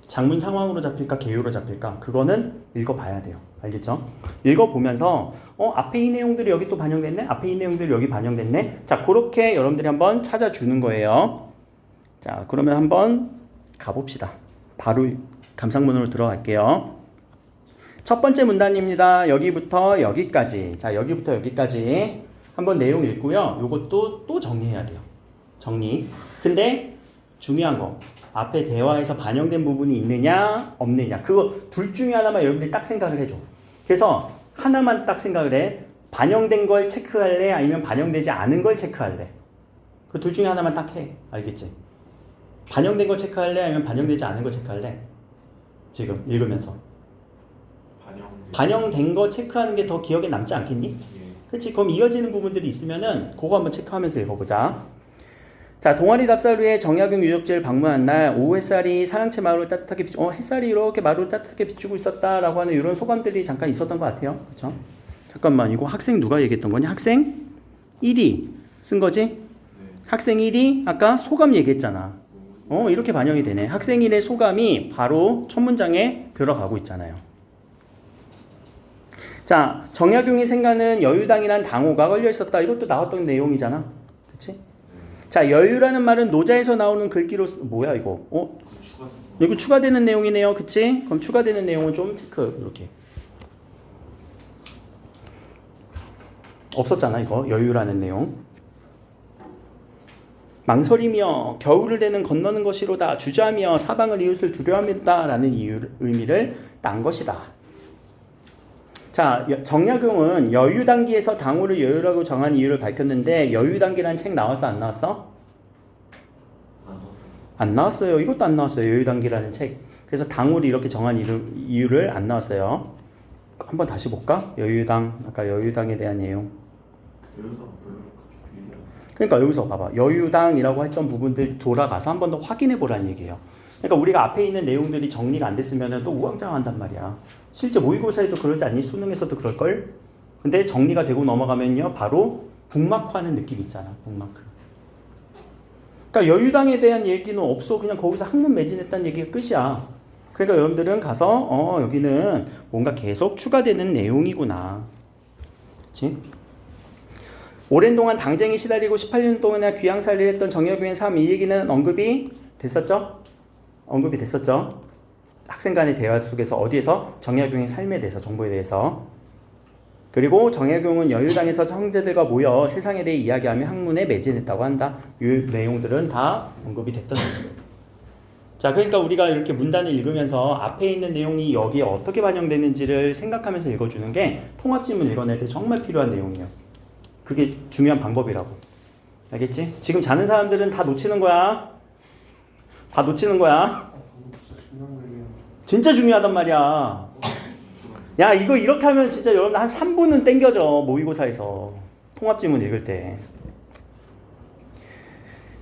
장문 상황으로 잡힐까? 개요로 잡힐까? 그거는 읽어봐야 돼요. 알겠죠? 읽어보면서 앞에 이 내용들이 여기 또 반영됐네? 앞에 이 내용들이 여기 반영됐네? 자, 그렇게 여러분들이 한번 찾아주는 거예요. 자, 그러면 한번 가봅시다. 바로 감상문으로 들어갈게요. 첫 번째 문단입니다. 여기부터 여기까지. 자, 여기부터 여기까지 한번 내용 읽고요. 요것도 또 정리해야 돼요. 정리. 근데 중요한 거. 앞에 대화에서 반영된 부분이 있느냐, 없느냐. 그거 둘 중에 하나만 여러분들이 딱 생각을 해줘. 그래서 하나만 딱 생각을 해. 반영된 걸 체크할래? 아니면 반영되지 않은 걸 체크할래? 그 둘 중에 하나만 딱 해. 알겠지? 반영된 거 체크할래? 아니면 반영되지 않은 거 체크할래? 지금 읽으면서. 반영된 거 체크하는 게 더 기억에 남지 않겠니? 그치? 그럼 이어지는 부분들이 있으면은 그거 한번 체크하면서 읽어보자. 자, 동아리 답사 후에 정약용 유적지를 방문한 날 오후 햇살이 사랑채 마을을 따뜻하게 햇살이 이렇게 마을을 따뜻하게 비추고 있었다라고 하는 이런 소감들이 잠깐 있었던 것 같아요. 그렇죠? 잠깐만, 이거 학생 누가 얘기했던 거냐? 학생 1위 쓴 거지? 네. 학생 1위 아까 소감 얘기했잖아. 이렇게 반영이 되네. 학생 1의 소감이 바로 첫 문장에 들어가고 있잖아요. 자, 정약용이 생각하는 여유당이란 당호가 걸려 있었다. 이것도 나왔던 내용이잖아. 그치? 자, 여유라는 말은 노자에서 나오는 글귀로 뭐야 이거? 이거 추가되는 내용이네요. 그치? 그럼 추가되는 내용은 좀 체크 이렇게. 없었잖아 이거. 여유라는 내용. 망설이며 겨울을 대는 건너는 것이로다. 주저하며 사방을 이웃을 두려워합니다. 라는 의미를 딴 것이다. 자, 정약용은 여유당기에서 당호를 여유라고 정한 이유를 밝혔는데 여유당기라는 책 나왔어? 안 나왔어? 안 나왔어요. 이것도 안 나왔어요. 여유당기라는 책. 그래서 당호를 이렇게 정한 이유를 안 나왔어요. 한번 다시 볼까? 여유당, 아까 여유당에 대한 내용. 그러니까 여기서 봐봐. 여유당이라고 했던 부분들 돌아가서 한 번 더 확인해 보라는 얘기예요. 그러니까 우리가 앞에 있는 내용들이 정리가 안 됐으면 또 우왕좌왕한단 말이야. 실제 모의고사에도 그러지 않니? 수능에서도 그럴걸? 근데 정리가 되고 넘어가면요. 바로 북마크하는 느낌 있잖아. 북마크. 그러니까 여유당에 대한 얘기는 없어. 그냥 거기서 학문 매진했다는 얘기가 끝이야. 그러니까 여러분들은 가서 여기는 뭔가 계속 추가되는 내용이구나. 그치? 오랜 동안 당쟁이 시달리고 18년 동안이나 귀양살이를 했던 정약용의 삶, 이 얘기는 언급이 됐었죠? 언급이 됐었죠? 학생 간의 대화 속에서 어디에서? 정약용의 삶에 대해서, 정보에 대해서. 그리고 정약용은 여유당에서 형제들과 모여 세상에 대해 이야기하며 학문에 매진했다고 한다. 이 내용들은 다 언급이 됐던 내용입니다. 자, 그러니까 우리가 이렇게 문단을 읽으면서 앞에 있는 내용이 여기에 어떻게 반영되는지를 생각하면서 읽어주는 게 통합지문 읽어낼 때 정말 필요한 내용이에요. 그게 중요한 방법이라고. 알겠지? 지금 자는 사람들은 다 놓치는 거야. 다 놓치는 거야. 진짜 중요하단 말이야. 야, 이거 이렇게 하면 진짜 여러분 한 3분은 땡겨져. 모의고사에서. 통합지문 읽을 때.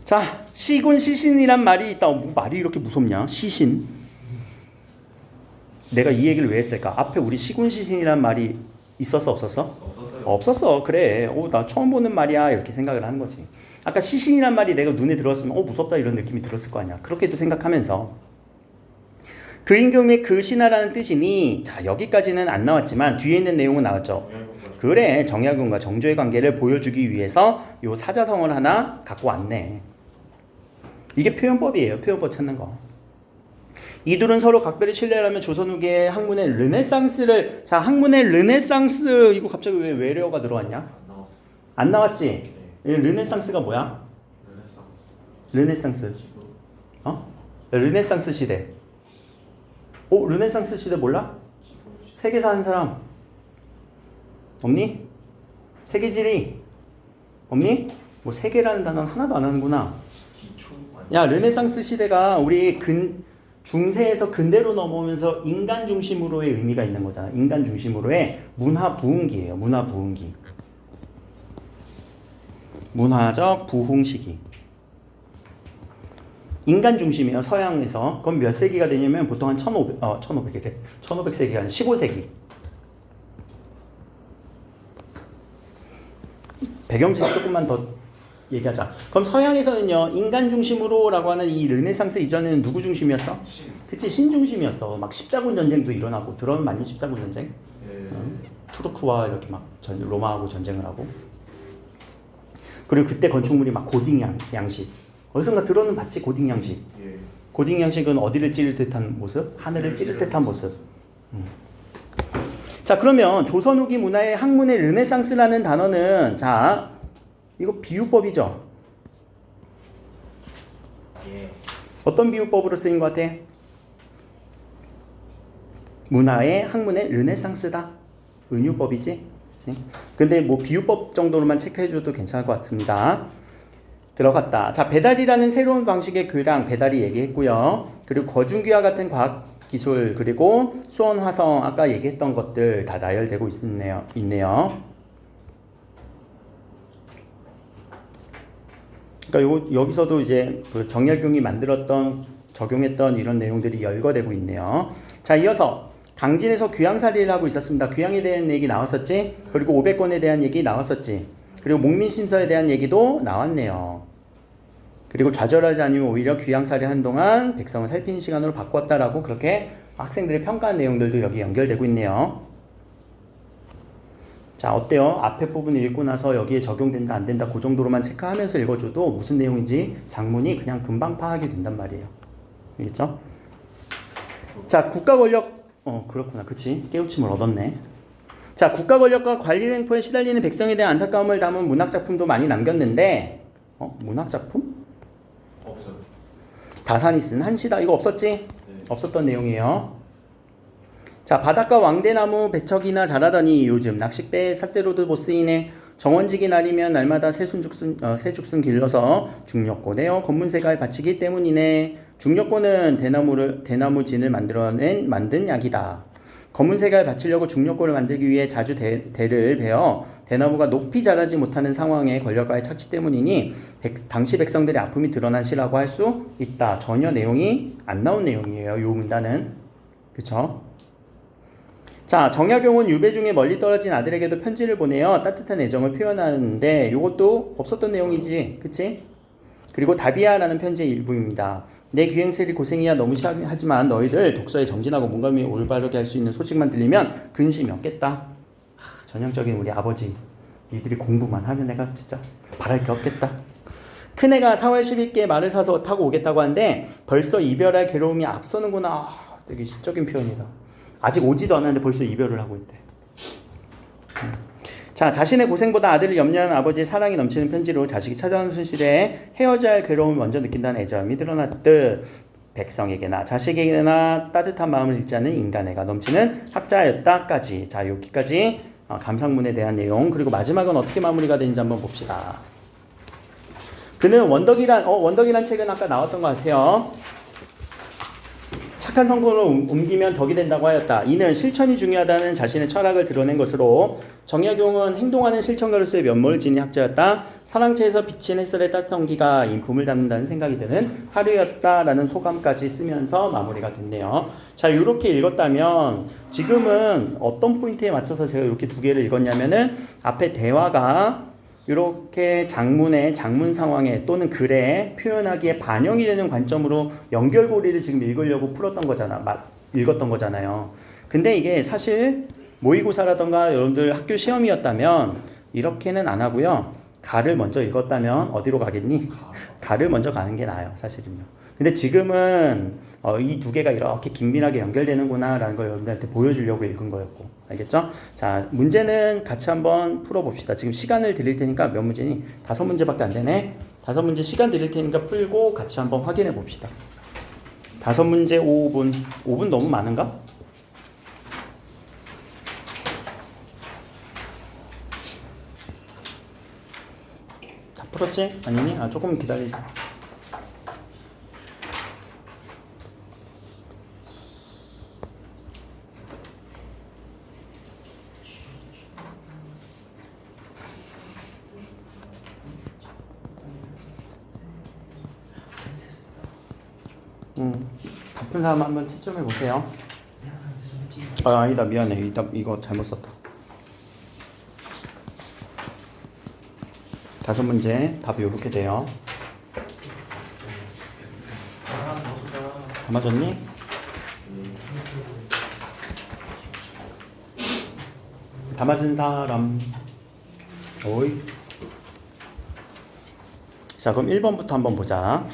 자, 시군 시신이란 말이 있다. 뭐 말이 이렇게 무섭냐? 시신. 내가 이 얘기를 왜 했을까? 앞에 우리 시군 시신이란 말이 있었어, 없었어? 없었어. 그래. 나 처음 보는 말이야. 이렇게 생각을 하는 거지. 아까 시신이란 말이 내가 눈에 들었으면 무섭다 이런 느낌이 들었을 거 아니야. 그렇게도 생각하면서 그 임금의 그 신하라는 뜻이니, 자, 여기까지는 안 나왔지만 뒤에 있는 내용은 나왔죠. 그래, 정약용과 정조의 관계를 보여주기 위해서 요 사자성어를 하나 갖고 왔네. 이게 표현법이에요. 표현법 찾는 거. 이둘은 서로 각별히 신뢰하며 조선 후기의 학문의 르네상스를, 자, 학문의 르네상스, 이거 갑자기 왜 외래어가 들어왔냐? 안 나왔어. 안 나왔지? 네. 르네상스가 뭐야? 르네상스. 르네상스. 르네상스 시대. 르네상스 시대 몰라? 세계 사는 사람 없니? 세계지리 없니? 뭐 세계라는 단어는 하나도 안 하는구나. 야, 르네상스 시대가 우리 중세에서 근대로 넘어오면서 인간 중심으로의 의미가 있는 거잖아. 인간 중심으로의 문화 부흥기예요. 문화 부흥기. 문화적 부흥 시기. 인간 중심이에요. 서양에서. 그럼 몇 세기가 되냐면 보통 한 1500이래. 1500세기가 아니라 15세기. 배경지 조금만 더 얘기하자. 그럼 서양에서는요, 인간 중심으로라고 하는 이 르네상스 이전에는 누구 중심이었어? 그치, 신 중심이었어. 막 십자군 전쟁도 일어나고, 들어는 많이 십자군 전쟁? 투르크와 이렇게 막 로마하고 전쟁을 하고. 그리고 그때 건축물이 막 고딩 양식. 어디선가 들어는 봤지, 고딩 양식. 고딩 양식은 어디를 찌를 듯한 모습? 하늘을 찌를 듯한 모습. 자, 그러면 조선 후기 문화의 학문의 르네상스라는 단어는, 자, 이거 비유법이죠. 어떤 비유법으로 쓰인 것 같아? 문화의 학문의 르네상스다. 은유법이지. 그치? 근데 뭐 비유법 정도로만 체크해줘도 괜찮을 것 같습니다. 들어갔다. 자, 배달이라는 새로운 방식의 교량, 배달이 얘기했고요. 그리고 거중기와 같은 과학 기술, 그리고 수원 화성, 아까 얘기했던 것들 다 나열되고 있네요. 그러니까 여기서도 이제 그 정약용이 만들었던, 적용했던 이런 내용들이 열거되고 있네요. 자, 이어서 당진에서 귀양살이를 하고 있었습니다. 귀양에 대한 얘기 나왔었지? 그리고 500권에 대한 얘기 나왔었지? 그리고 목민심서에 대한 얘기도 나왔네요. 그리고 좌절하지 않으면 오히려 귀양살이 한동안 백성을 살피는 시간으로 바꿨다라고 그렇게 학생들의 평가한 내용들도 여기 연결되고 있네요. 자, 어때요? 앞에 부분 읽고 나서 여기에 적용된다 안 된다 그 정도로만 체크하면서 읽어줘도 무슨 내용인지 장문이 그냥 금방 파악이 된단 말이에요. 알겠죠? 자, 국가 권력, 그렇구나. 그치? 깨우침을 얻었네. 자, 국가 권력과 관리 횡포에 시달리는 백성에 대한 안타까움을 담은 문학작품도 많이 남겼는데, 문학작품? 없어요. 다산이 쓴 한시다. 이거 없었지? 네. 없었던 내용이에요. 자, 바닷가 왕대나무 배척이나 자라더니 요즘 낚싯배 삿대로도 못 쓰이네. 정원지기 날이면 날마다 새죽순 길러서 중력고 내어 검문색을 바치기 때문이네. 중력고는 대나무진을 만든 약이다. 검은색을 바치려고 중력고를 만들기 위해 자주 대를 베어 대나무가 높이 자라지 못하는 상황에 권력가의 착취 때문이니 당시 백성들의 아픔이 드러난 시라고 할 수 있다. 전혀 내용이 안 나온 내용이에요. 요 문단은. 그쵸? 자, 정약용은 유배 중에 멀리 떨어진 아들에게도 편지를 보내어 따뜻한 애정을 표현하는데 요것도 없었던 내용이지. 그치? 그리고 다비아라는 편지의 일부입니다. 내 귀행슬이 고생이야 너무 하지만 너희들 독서에 정진하고 몸감이 올바르게 할 수 있는 소식만 들리면 근심이 없겠다. 전형적인 우리 아버지 니들이 공부만 하면 내가 진짜 바랄 게 없겠다. 큰애가 4월 10일께 말을 사서 타고 오겠다고 하는데 벌써 이별할 괴로움이 앞서는구나. 되게 시적인 표현이다. 아직 오지도 않았는데 벌써 이별을 하고 있대. 자, 자신의 고생보다 아들을 염려하는 아버지의 사랑이 넘치는 편지로 자식이 찾아오는 순실에 헤어져야 할 괴로움을 먼저 느낀다는 애절함이 드러났듯 백성에게나 자식에게나 따뜻한 마음을 잃지 않는 인간애가 넘치는 학자였다까지. 자, 여기까지 감상문에 대한 내용. 그리고 마지막은 어떻게 마무리가 되는지 한번 봅시다. 그는 원덕이란 책은 아까 나왔던 것 같아요. 착한 성품으로 옮기면 덕이 된다고 하였다. 이는 실천이 중요하다는 자신의 철학을 드러낸 것으로 정약용은 행동하는 실천가로서의 면모를 지닌 학자였다. 사랑채에서 비친 햇살의 따뜻한 기가 인품을 담는다는 생각이 드는 하루였다라는 소감까지 쓰면서 마무리가 됐네요. 자, 이렇게 읽었다면 지금은 어떤 포인트에 맞춰서 제가 이렇게 두 개를 읽었냐면은 앞에 대화가 이렇게 장문 상황에 또는 글에 표현하기에 반영이 되는 관점으로 연결고리를 지금 읽으려고 읽었던 거잖아요. 근데 이게 사실 모의고사라던가 여러분들 학교 시험이었다면 이렇게는 안 하고요. 가를 먼저 읽었다면 어디로 가겠니? 가를 먼저 가는 게 나아요, 사실은요. 근데 지금은 이 두 개가 이렇게 긴밀하게 연결되는구나 라는 걸 여러분들한테 보여주려고 읽은 거였고, 알겠죠? 자, 문제는 같이 한번 풀어봅시다. 지금 시간을 드릴 테니까 몇 문제니? 5문제밖에 안 되네. 5문제 시간 드릴 테니까 풀고 같이 한번 확인해 봅시다. 5문제 5분. 5분 너무 많은가? 다 풀었지? 아니니? 조금 기다리자. 다 푼 사람 한번 채점해 보세요. 아니다, 미안해. 이거 잘못 썼다. 5문제 답이 이렇게 돼요. 다 맞았니? 다 맞은 사람. 오이. 자, 그럼 1번부터 한번 보자.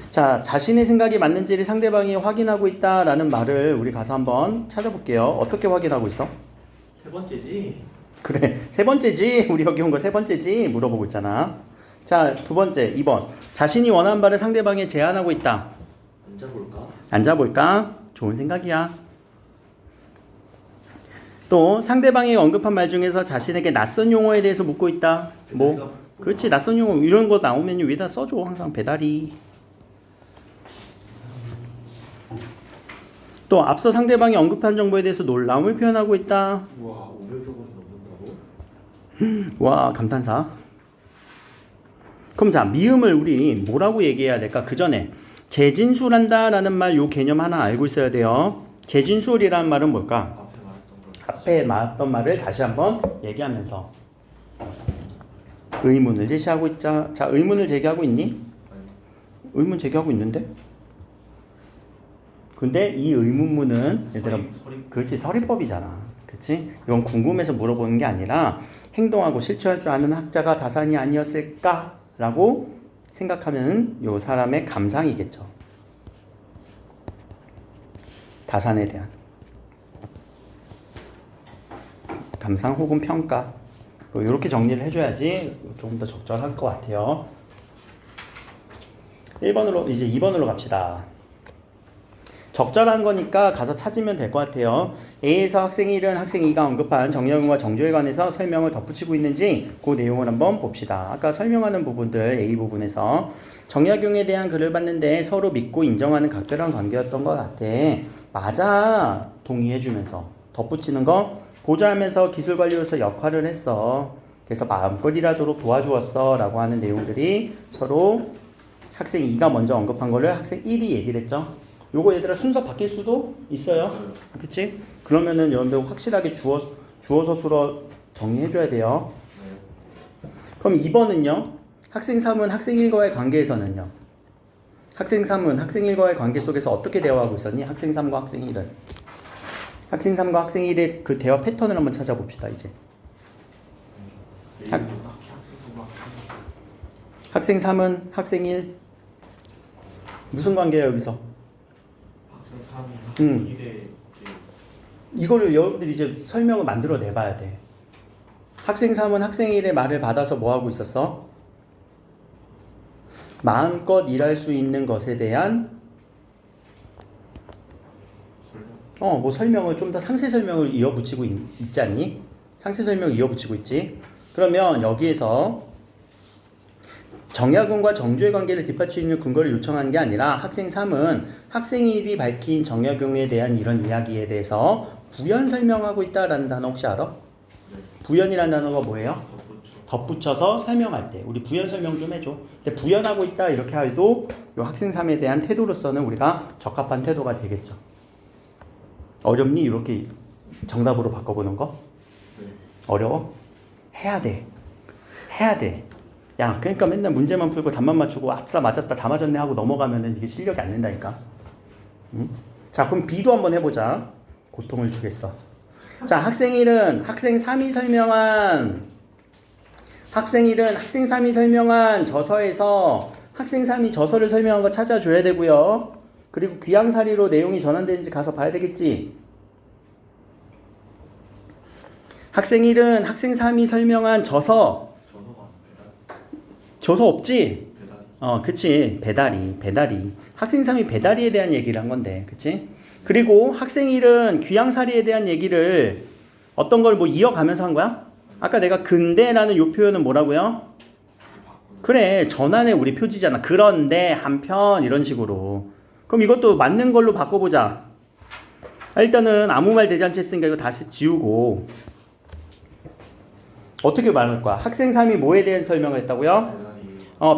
자, 자신의 생각이 맞는지를 상대방이 확인하고 있다라는 말을 우리 가서 한번 찾아볼게요. 어떻게 확인하고 있어? 세 번째지. 그래, 세 번째지. 우리 여기 온 거 세 번째지. 물어보고 있잖아. 자, 2번째, 2번. 자신이 원하는 바를 상대방에 제안하고 있다. 앉아볼까? 앉아볼까? 좋은 생각이야. 또 상대방이 언급한 말 중에서 자신에게 낯선 용어에 대해서 묻고 있다. 뭐, 그렇지, 낯선 용어 이런 거 나오면 위에다 써줘. 항상 배달이. 또 앞서 상대방이 언급한 정보에 대해서 놀라움을 표현하고 있다. 우와, 500여 번이 넘는다고? 와, 감탄사. 그럼 자, 미음을 우리 뭐라고 얘기해야 될까? 그 전에 재진술한다 라는 말, 요 개념 하나 알고 있어야 돼요. 재진술이라는 말은 뭘까? 앞에 말했던 말을 다시 한번 얘기하면서 의문을 제시하고 있자. 자, 의문을 제기하고 있니? 의문 제기하고 있는데? 근데 이 의문문은 얘들아, 그렇지, 서리법이잖아. 그렇지? 이건 궁금해서 물어보는 게 아니라 행동하고 실천할 줄 아는 학자가 다산이 아니었을까라고 생각하면 요 사람의 감상이겠죠. 다산에 대한 감상 혹은 평가. 이렇게 정리를 해줘야지 조금 더 적절할 것 같아요. 1번으로 이제 2번으로 갑시다. 적절한 거니까 가서 찾으면 될 것 같아요. A에서 학생 1은 학생 2가 언급한 정약용과 정조에 관해서 설명을 덧붙이고 있는지 그 내용을 한번 봅시다. 아까 설명하는 부분들 A 부분에서 정약용에 대한 글을 봤는데 서로 믿고 인정하는 각별한 관계였던 것 같아. 맞아. 동의해주면서 덧붙이는 거 보좌하면서 기술관리로서 역할을 했어. 그래서 마음껏이라도 도와주었어 라고 하는 내용들이 서로 학생 2가 먼저 언급한 거를 학생 1이 얘기를 했죠. 요거 얘들아 순서 바뀔 수도 있어요. 그치? 그러면은 여러분들 확실하게 주어서 수로 정리해줘야 돼요. 그럼 2번은요. 학생 3은 학생 1과의 관계에서는요. 학생 3은 학생 1과의 관계 속에서 어떻게 대화하고 있었니? 학생 3과 학생 1은. 학생 3과 학생 1의 그 대화 패턴을 한번 찾아봅시다. 이제 얘도 딱히 학생도 막 학생 3은 학생 1 무슨 관계예요 여기서? 학생 3이 일에 이거를 여러분들이 이제 설명을 만들어 내봐야 돼. 학생 3은 학생 1의 말을 받아서 뭐 하고 있었어? 마음껏 일할 수 있는 것에 대한 뭐 설명을 좀 더 상세 설명을 이어붙이고 있지 않니? 상세 설명을 이어붙이고 있지. 그러면 여기에서 정약용과 정조의 관계를 뒷받치는 근거를 요청한 게 아니라 학생 3은 학생 1이 밝힌 정약용에 대한 이런 이야기에 대해서 부연 설명하고 있다라는 단어 혹시 알아? 부연이라는 단어가 뭐예요? 덧붙여서 설명할 때 우리 부연 설명 좀 해줘. 근데 부연하고 있다 이렇게 해도 이 학생 3에 대한 태도로서는 우리가 적합한 태도가 되겠죠. 어렵니? 이렇게 정답으로 바꿔보는 거? 어려워? 해야 돼. 해야 돼. 야, 그러니까 맨날 문제만 풀고 답만 맞추고 아싸 맞았다 다 맞았네 하고 넘어가면은 이게 실력이 안 된다니까. 응? 자, 그럼 B도 한번 해보자. 고통을 주겠어. 자, 학생 1은 학생 3이 설명한 학생 1은 학생 3이 설명한 저서에서 학생 3이 저서를 설명한 거 찾아줘야 되고요. 그리고 귀양사리로 내용이 전환되는지 가서 봐야 되겠지. 학생 1은 학생 3이 설명한 저서 없지? 그치. 배달이. 학생 3이 배달이에 대한 얘기를 한 건데, 그치? 그리고 학생 1은 귀양사리에 대한 얘기를 어떤 걸 뭐 이어가면서 한 거야? 아까 내가 근데라는 요 표현은 뭐라고요? 그래, 전환의 우리 표지잖아. 그런데, 한편, 이런 식으로. 그럼 이것도 맞는 걸로 바꿔보자. 일단은 아무 말 대잔치 했으니까 이거 다시 지우고. 어떻게 말할 거야? 학생 3이 뭐에 대한 설명을 했다고요?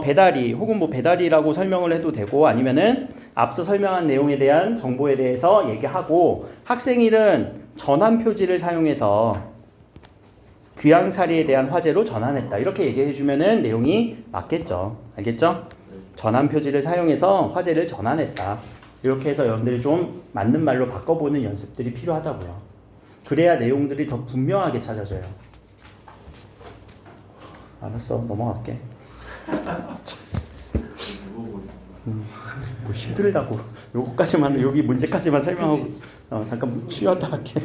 배달이 혹은 뭐 배달이라고 설명을 해도 되고 아니면은 앞서 설명한 내용에 대한 정보에 대해서 얘기하고 학생 1은 전환 표지를 사용해서 귀양사리에 대한 화제로 전환했다. 이렇게 얘기해 주면은 내용이 맞겠죠. 알겠죠? 전환 표지를 사용해서 화제를 전환했다. 이렇게 해서 여러분들이 좀 맞는 말로 바꿔보는 연습들이 필요하다고요. 그래야 내용들이 더 분명하게 찾아져요. 알았어, 넘어갈게. 뭐 힘들다고 요거까지만 여기 문제까지만 설명하고 잠깐 쉬었다 할게.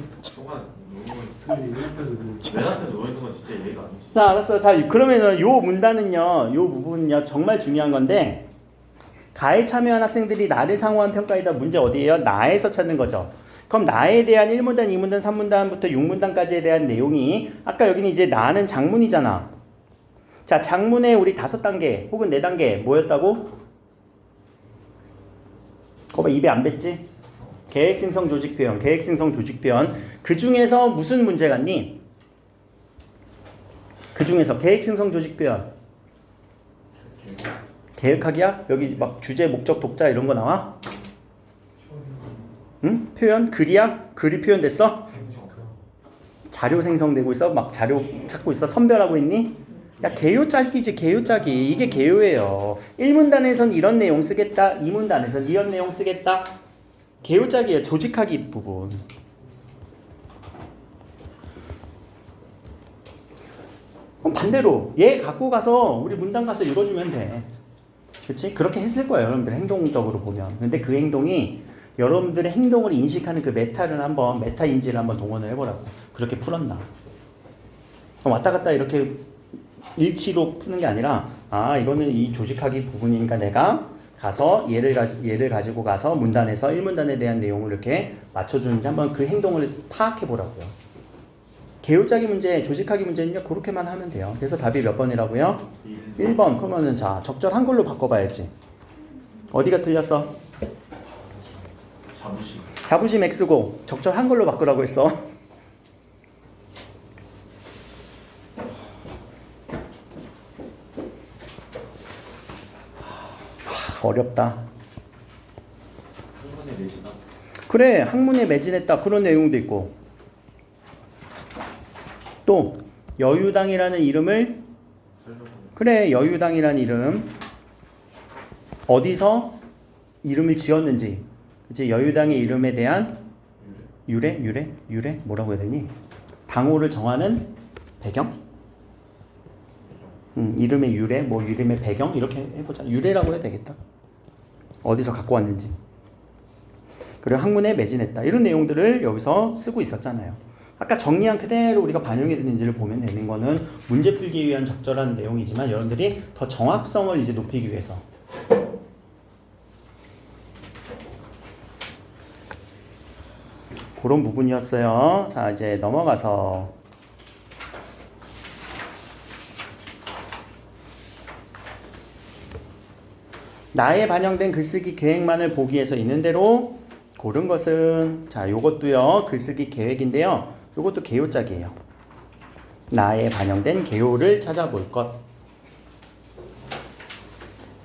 내 앞에 누워있는 건 진짜 이해가 아니지. 자, 알았어. 자, 그러면은 요 문단은요, 요 부분은요 정말 중요한 건데 가에 참여한 학생들이 나를 상호한 평가이다. 문제 어디예요? 나에서 찾는 거죠. 그럼 나에 대한 1문단, 2문단, 3문단부터 6문단까지에 대한 내용이 아까 여기는 이제 나는 장문이잖아. 자, 장문의 우리 5단계 혹은 4단계 뭐였다고? 거봐 입에 안 뱉지? 계획생성 조직표현, 계획생성 조직표현. 그 중에서 무슨 문제 같니? 그 중에서 계획생성 조직표현. 계획하기야? 여기 막 주제, 목적, 독자 이런 거 나와? 응? 표현? 글이야? 글이 표현됐어? 자료 생성되고 있어? 막 자료 찾고 있어? 선별하고 있니? 야, 개요짝이지, 개요짝이. 이게 개요예요. 1문단에선 이런 내용 쓰겠다. 2문단에선 이런 내용 쓰겠다. 개요짝이에요. 조직하기 부분. 그럼 반대로 얘 갖고 가서 우리 문단 가서 읽어주면 돼. 그치? 그렇게 했을 거예요. 여러분들 행동적으로 보면. 근데 그 행동이 여러분들의 행동을 인식하는 그 메타 인지를 한번 동원을 해보라고. 그렇게 풀었나. 그럼 왔다 갔다 이렇게 일치로 푸는 게 아니라 이거는 이 조직하기 부분이니까 내가 가서 얘를 가지고 가서 문단에서 1문단에 대한 내용을 이렇게 맞춰주는지 한번 그 행동을 파악해 보라고요. 개요짜기 문제, 조직하기 문제는요 그렇게만 하면 돼요. 그래서 답이 몇 번이라고요? 1번. 그러면은 자 적절 한글로 바꿔봐야지. 어디가 틀렸어? 자부심 X고 적절 한글로 바꾸라고 했어. 어렵다. 학문에 내지나? 그래, 학문에 매진했다. 그런 내용도 있고. 또 여유당이라는 이름을 그래, 여유당이라는 이름 어디서 이름을 지었는지. 그치? 여유당의 이름에 대한 유래 뭐라고 해야 되니? 당호를 정하는 배경? 이름의 유래, 뭐 이름의 배경 이렇게 해보자. 유래라고 해야 되겠다. 어디서 갖고 왔는지. 그리고 학문에 매진했다. 이런 내용들을 여기서 쓰고 있었잖아요. 아까 정리한 그대로 우리가 반영이 되는지를 보면 되는 거는 문제 풀기 위한 적절한 내용이지만 여러분들이 더 정확성을 이제 높이기 위해서 그런 부분이었어요. 자, 이제 넘어가서 나에 반영된 글쓰기 계획만을 보기 위해서 있는 대로 고른 것은 자, 요것도요. 글쓰기 계획인데요. 요것도 개요짝이에요. 나에 반영된 개요를 찾아볼 것.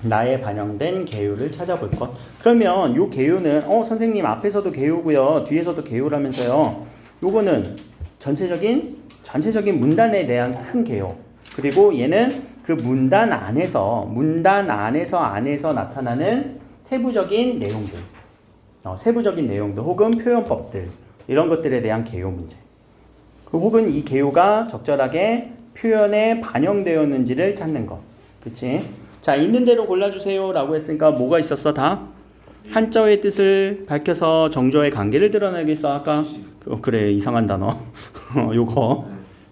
나에 반영된 개요를 찾아볼 것. 그러면 요 개요는 선생님 앞에서도 개요고요. 뒤에서도 개요라면서요. 요거는 전체적인 문단에 대한 큰 개요. 그리고 얘는 그 문단 안에서 나타나는 세부적인 내용들. 세부적인 내용들 혹은 표현법들 이런 것들에 대한 개요 문제. 혹은 이 개요가 적절하게 표현에 반영되었는지를 찾는 것. 그치? 자, 있는 대로 골라주세요 라고 했으니까 뭐가 있었어 다? 한자어의 뜻을 밝혀서 정조의 관계를 드러내겠어 아까? 그래 이상한 단어. 요거.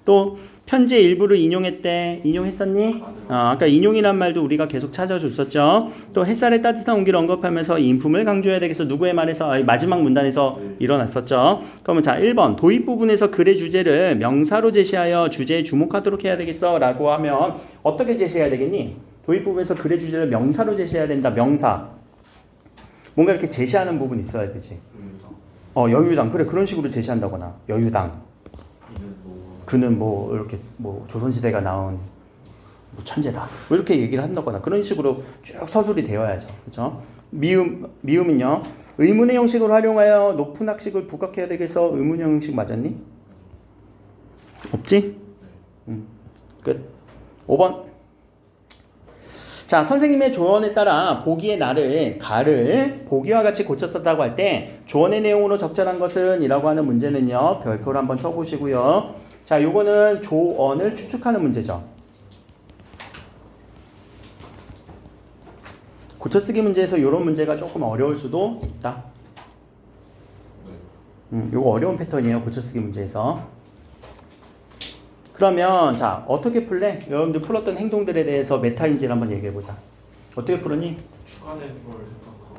또 편지의 일부를 인용했대. 인용했었니? 아까 인용이란 말도 우리가 계속 찾아줬었죠. 또 햇살의 따뜻한 온기를 언급하면서 이 인품을 강조해야 되겠어. 누구의 말에서? 마지막 문단에서 일어났었죠. 그러면 자 1번 도입 부분에서 글의 주제를 명사로 제시하여 주제에 주목하도록 해야 되겠어 라고 하면 어떻게 제시해야 되겠니? 도입 부분에서 글의 주제를 명사로 제시해야 된다. 명사. 뭔가 이렇게 제시하는 부분이 있어야 되지. 여유당. 그래 그런 식으로 제시한다거나. 여유당. 그는 뭐 이렇게 뭐 조선시대가 나온 뭐 천재다. 뭐 이렇게 얘기를 한다거나 그런 식으로 쭉 서술이 되어야죠. 그렇죠? 미음은요. 의문의 형식을 활용하여 높은 학식을 부각해야 되겠어. 의문의 형식 맞았니? 없지? 끝. 5번. 자, 선생님의 조언에 따라 보기의 가를 보기와 같이 고쳤었다고 할 때 조언의 내용으로 적절한 것은 이라고 하는 문제는요. 별표를 한번 쳐보시고요. 자, 요거는 조언을 추측하는 문제죠. 고쳐쓰기 문제에서 요런 문제가 조금 어려울 수도 있다. 요거 어려운 패턴이에요. 고쳐쓰기 문제에서. 그러면 자, 어떻게 풀래? 여러분들 풀었던 행동들에 대해서 메타인지를 한번 얘기해보자. 어떻게 풀었니? 추가된 걸 생각하고.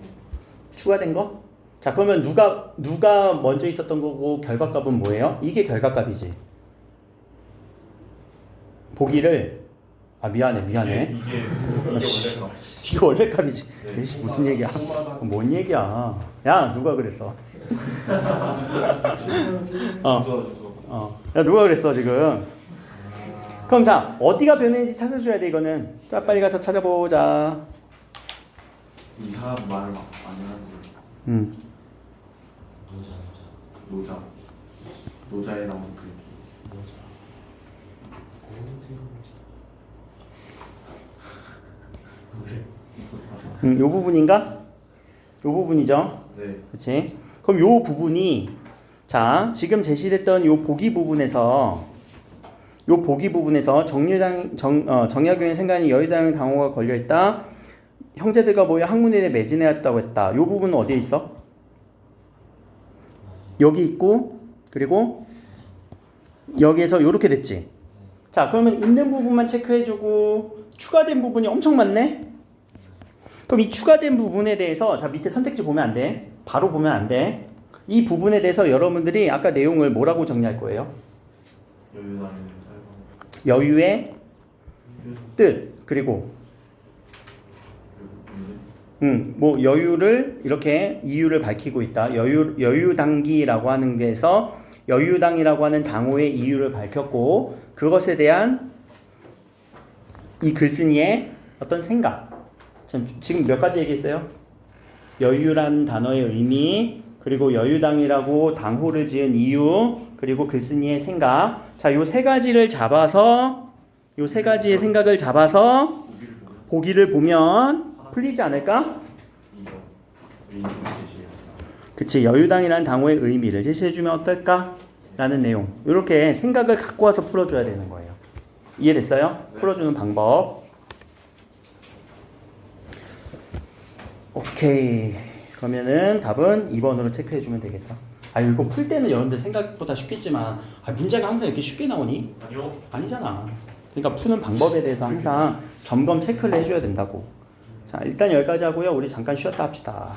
추가된 거? 자, 그러면 누가 먼저 있었던 거고 결과값은 뭐예요? 이게 결과값이지. 보기를 미안해. 이거 원래 값이지. 네. 무슨 얘기야? 뭔 얘기야? 야, 누가 그랬어? 야, 누가 그랬어 지금? 그럼 자, 어디가 변했는지 찾아줘야 돼 이거는. 자, 빨리 가서 찾아보자. 이 사람 말을 막 많이 하는 거. 노자에 나온 글귀. 요 부분인가? 요 부분이죠. 네. 그렇지? 그럼 요 부분이 자, 지금 제시됐던 요 보기 부분에서 정약용의 생각이 여유당 당호가 걸려 있다. 형제들과 모여 학문에 매진해왔다고 했다. 요 부분은 어디에 있어? 여기 있고 그리고 여기에서 요렇게 됐지. 자, 그러면 있는 부분만 체크해주고 추가된 부분이 엄청 많네. 그럼 이 추가된 부분에 대해서 자, 밑에 선택지 보면 안 돼. 바로 보면 안 돼. 이 부분에 대해서 여러분들이 아까 내용을 뭐라고 정리할 거예요? 여유의 뜻. 그리고 뭐 여유를 이렇게 이유를 밝히고 있다. 여유당기라고 하는 데서 여유당이라고 하는 당호의 이유를 밝혔고 그것에 대한 이 글쓴이의 어떤 생각. 지금 몇 가지 얘기했어요? 여유란 단어의 의미, 그리고 여유당이라고 당호를 지은 이유, 그리고 글쓴이의 생각. 자, 요 세 가지를 잡아서 요 세 가지의 생각을 잡아서 보기를 보면 풀리지 않을까? 그치, 여유당이라는 당호의 의미를 제시해주면 어떨까? 라는 내용. 이렇게 생각을 갖고 와서 풀어줘야 되는 거예요. 이해됐어요? 풀어주는 방법. 오케이. 그러면은 답은 2번으로 체크해주면 되겠죠. 아 이거 풀 때는 여러분들 생각보다 쉽겠지만 문제가 항상 이렇게 쉽게 나오니? 아니요. 아니잖아. 그러니까 푸는 방법에 대해서 항상 점검 체크를 해줘야 된다고. 자 일단 여기까지 하고요. 우리 잠깐 쉬었다 합시다.